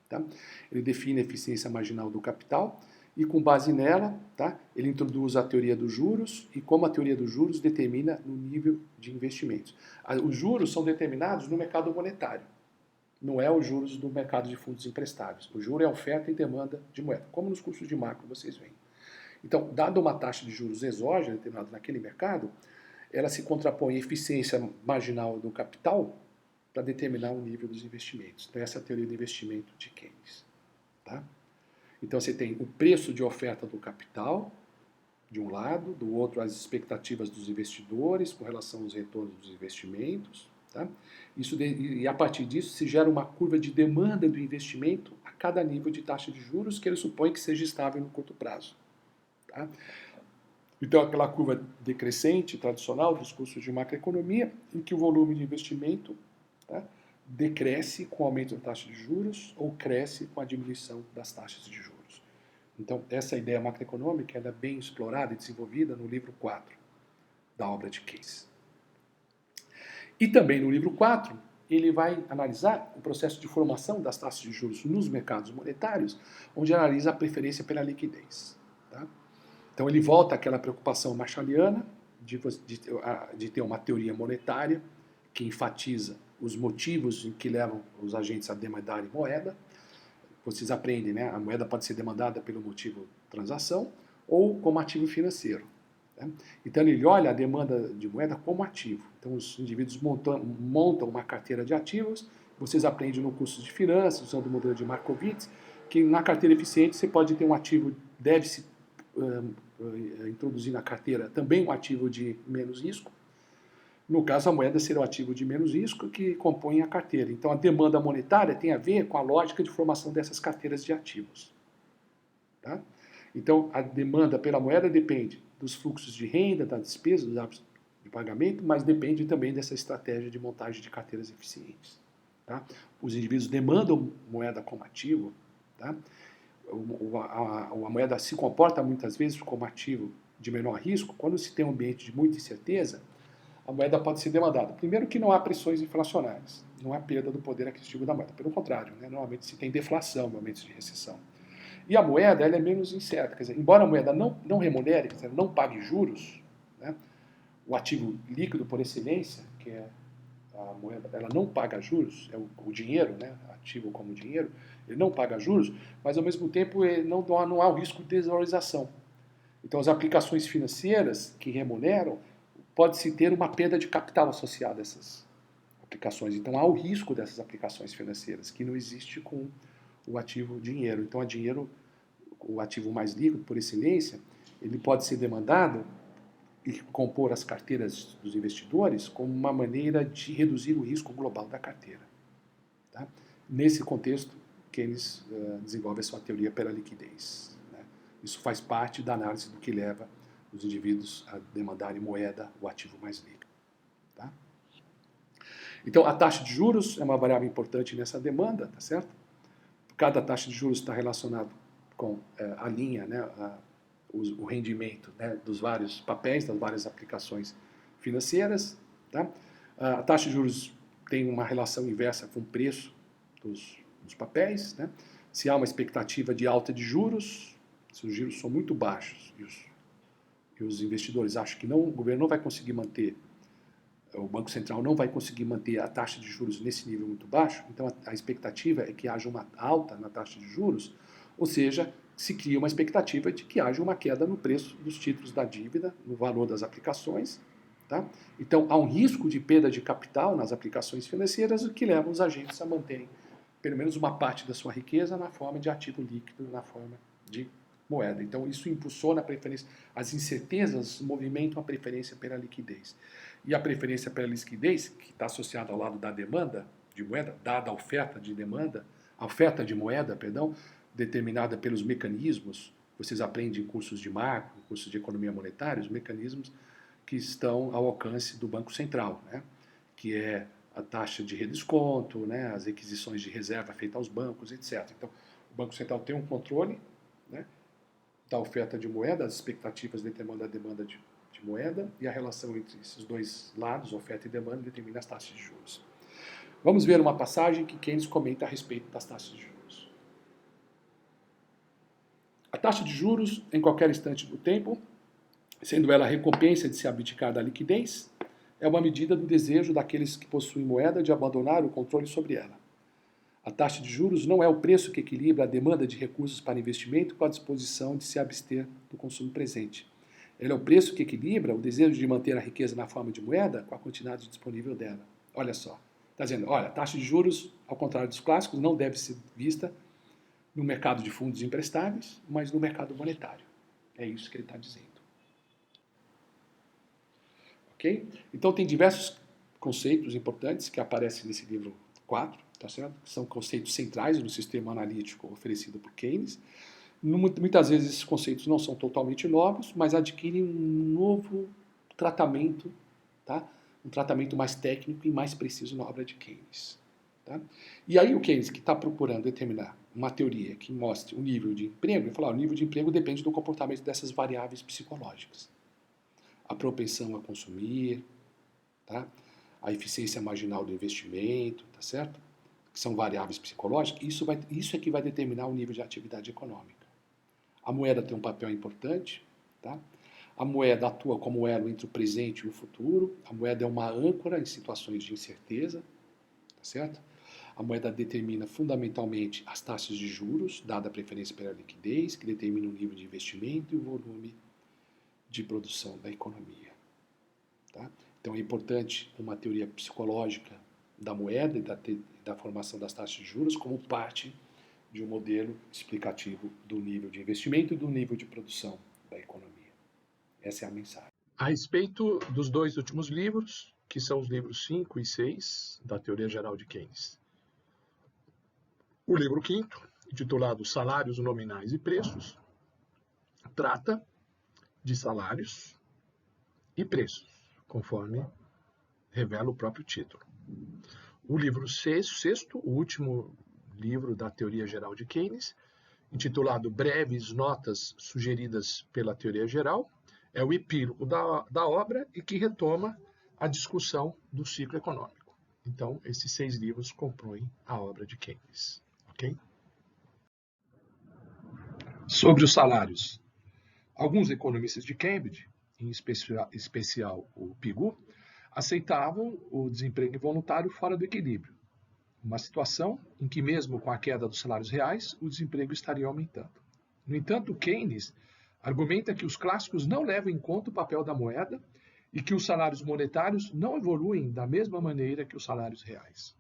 Tá? Ele define a eficiência marginal do capital e, com base nela, tá, ele introduz a teoria dos juros e como a teoria dos juros determina o nível de investimentos. Os juros são determinados no mercado monetário, não é os juros do mercado de fundos emprestáveis. O juro é oferta e demanda de moeda, como nos cursos de macro vocês veem. Então, dada uma taxa de juros exógena determinada naquele mercado, ela se contrapõe à eficiência marginal do capital para determinar o nível dos investimentos. Então, essa é a teoria do investimento de Keynes. Tá? Então, você tem o preço de oferta do capital, de um lado, do outro, as expectativas dos investidores com relação aos retornos dos investimentos. Tá? E a partir disso se gera uma curva de demanda do investimento a cada nível de taxa de juros que ele supõe que seja estável no curto prazo. Tá? Então, aquela curva decrescente tradicional dos cursos de macroeconomia, em que o volume de investimento, tá, decresce com o aumento da taxa de juros ou cresce com a diminuição das taxas de juros. Então, essa ideia macroeconômica ela é bem explorada e desenvolvida no livro 4 da obra de Keynes. E também no livro 4, ele vai analisar o processo de formação das taxas de juros nos mercados monetários, onde analisa a preferência pela liquidez. Tá? Então ele volta àquela preocupação marshalliana de ter uma teoria monetária que enfatiza os motivos em que levam os agentes a demandarem moeda. Vocês aprendem, né? A moeda pode ser demandada pelo motivo transação ou como ativo financeiro. Né? Então ele olha a demanda de moeda como ativo. Então os indivíduos montam uma carteira de ativos. Vocês aprendem no curso de finanças, usando o modelo de Markowitz, que na carteira eficiente você pode ter um ativo, deve-se introduzir na carteira também um ativo de menos risco. No caso, a moeda será o ativo de menos risco que compõe a carteira. Então, a demanda monetária tem a ver com a lógica de formação dessas carteiras de ativos. Tá? Então, a demanda pela moeda depende dos fluxos de renda, das despesas, dos hábitos de pagamento, mas depende também dessa estratégia de montagem de carteiras eficientes. Tá? Os indivíduos demandam moeda como ativo, tá? A moeda se comporta muitas vezes como ativo de menor risco. Quando se tem um ambiente de muita incerteza, a moeda pode ser demandada. Primeiro que não há pressões inflacionárias, não há perda do poder aquisitivo da moeda. Pelo contrário, né? Normalmente se tem deflação em momentos de recessão. E a moeda ela é menos incerta. Quer dizer, embora a moeda não remunere, quer dizer, não pague juros, né? O ativo líquido por excelência, que é a moeda, ela não paga juros, é o dinheiro, né? Ativo como dinheiro, Ele não paga juros, mas ao mesmo tempo não há o risco de desvalorização. Então, as aplicações financeiras que remuneram, pode-se ter uma perda de capital associada a essas aplicações. Então, há o risco dessas aplicações financeiras, que não existe com o ativo dinheiro. Então, o ativo mais líquido, por excelência, ele pode ser demandado e compor as carteiras dos investidores como uma maneira de reduzir o risco global da carteira. Tá? Nesse contexto, Keynes desenvolve a sua teoria pela liquidez. Isso faz parte da análise do que leva os indivíduos a demandarem moeda, o ativo mais líquido. Tá? Então, a taxa de juros é uma variável importante nessa demanda, tá certo? Cada taxa de juros está relacionado com a linha, né, o rendimento, né, dos vários papéis, das várias aplicações financeiras. Tá? A taxa de juros tem uma relação inversa com o preço dos papéis. Né? Se há uma expectativa de alta de juros, se os juros são muito baixos e os investidores acham que o governo não vai conseguir manter, o Banco Central não vai conseguir manter a taxa de juros nesse nível muito baixo, então a expectativa é que haja uma alta na taxa de juros, ou seja, se cria uma expectativa de que haja uma queda no preço dos títulos da dívida, no valor das aplicações. Tá? Então, há um risco de perda de capital nas aplicações financeiras, o que leva os agentes a manterem pelo menos uma parte da sua riqueza na forma de ativo líquido, na forma de moeda. Então, isso impulsiona a preferência. As incertezas movimentam a preferência pela liquidez. E a preferência pela liquidez, que está associada ao lado da demanda de moeda, dada a oferta de moeda, determinada pelos mecanismos, vocês aprendem em cursos de macro, em cursos de economia monetária, os mecanismos que estão ao alcance do Banco Central, né? Que é a taxa de redesconto, né? As requisições de reserva feitas aos bancos, etc. Então, o Banco Central tem um controle, né, da oferta de moeda, as expectativas determinam a demanda de moeda, e a relação entre esses dois lados, oferta e demanda, determina as taxas de juros. Vamos ver uma passagem que Keynes comenta a respeito das taxas de juros. A taxa de juros, em qualquer instante do tempo, sendo ela a recompensa de se abdicar da liquidez, é uma medida do desejo daqueles que possuem moeda de abandonar o controle sobre ela. A taxa de juros não é o preço que equilibra a demanda de recursos para investimento com a disposição de se abster do consumo presente. Ela é o preço que equilibra o desejo de manter a riqueza na forma de moeda com a quantidade disponível dela. Olha só, está dizendo, olha, a taxa de juros, ao contrário dos clássicos, não deve ser vista no mercado de fundos emprestáveis, mas no mercado monetário. É isso que ele está dizendo. Ok? Então tem diversos conceitos importantes que aparecem nesse livro 4, tá certo? Que são conceitos centrais no sistema analítico oferecido por Keynes. Muitas vezes esses conceitos não são totalmente novos, mas adquirem um novo tratamento, tá? Um tratamento mais técnico e mais preciso na obra de Keynes. Tá? E aí o Keynes, que está procurando determinar uma teoria que mostre o nível de emprego, ele fala, o nível de emprego depende do comportamento dessas variáveis psicológicas. A propensão a consumir, tá? A eficiência marginal do investimento, tá certo? Que são variáveis psicológicas, isso é que vai determinar o nível de atividade econômica. A moeda tem um papel importante, tá? A moeda atua como elo entre o presente e o futuro, a moeda é uma âncora em situações de incerteza, tá certo? A moeda determina fundamentalmente as taxas de juros, dada a preferência pela liquidez, que determina o nível de investimento e o volume de produção da economia. Tá? Então é importante uma teoria psicológica da moeda e da formação das taxas de juros como parte de um modelo explicativo do nível de investimento e do nível de produção da economia. Essa é a mensagem. A respeito dos dois últimos livros, que são os livros 5 e 6 da Teoria Geral de Keynes. O livro 5º, intitulado Salários Nominais e Preços, trata de salários e preços, conforme revela o próprio título. O livro 6º, o último livro da Teoria Geral de Keynes, intitulado Breves Notas Sugeridas pela Teoria Geral, é o epílogo da obra e que retoma a discussão do ciclo econômico. Então, esses 6 livros compõem a obra de Keynes. Okay? Sobre os salários. Alguns economistas de Cambridge, em especial o Pigou, aceitavam o desemprego involuntário fora do equilíbrio. uma situação em que, mesmo com a queda dos salários reais, o desemprego estaria aumentando. No entanto, Keynes argumenta que os clássicos não levam em conta o papel da moeda e que os salários monetários não evoluem da mesma maneira que os salários reais.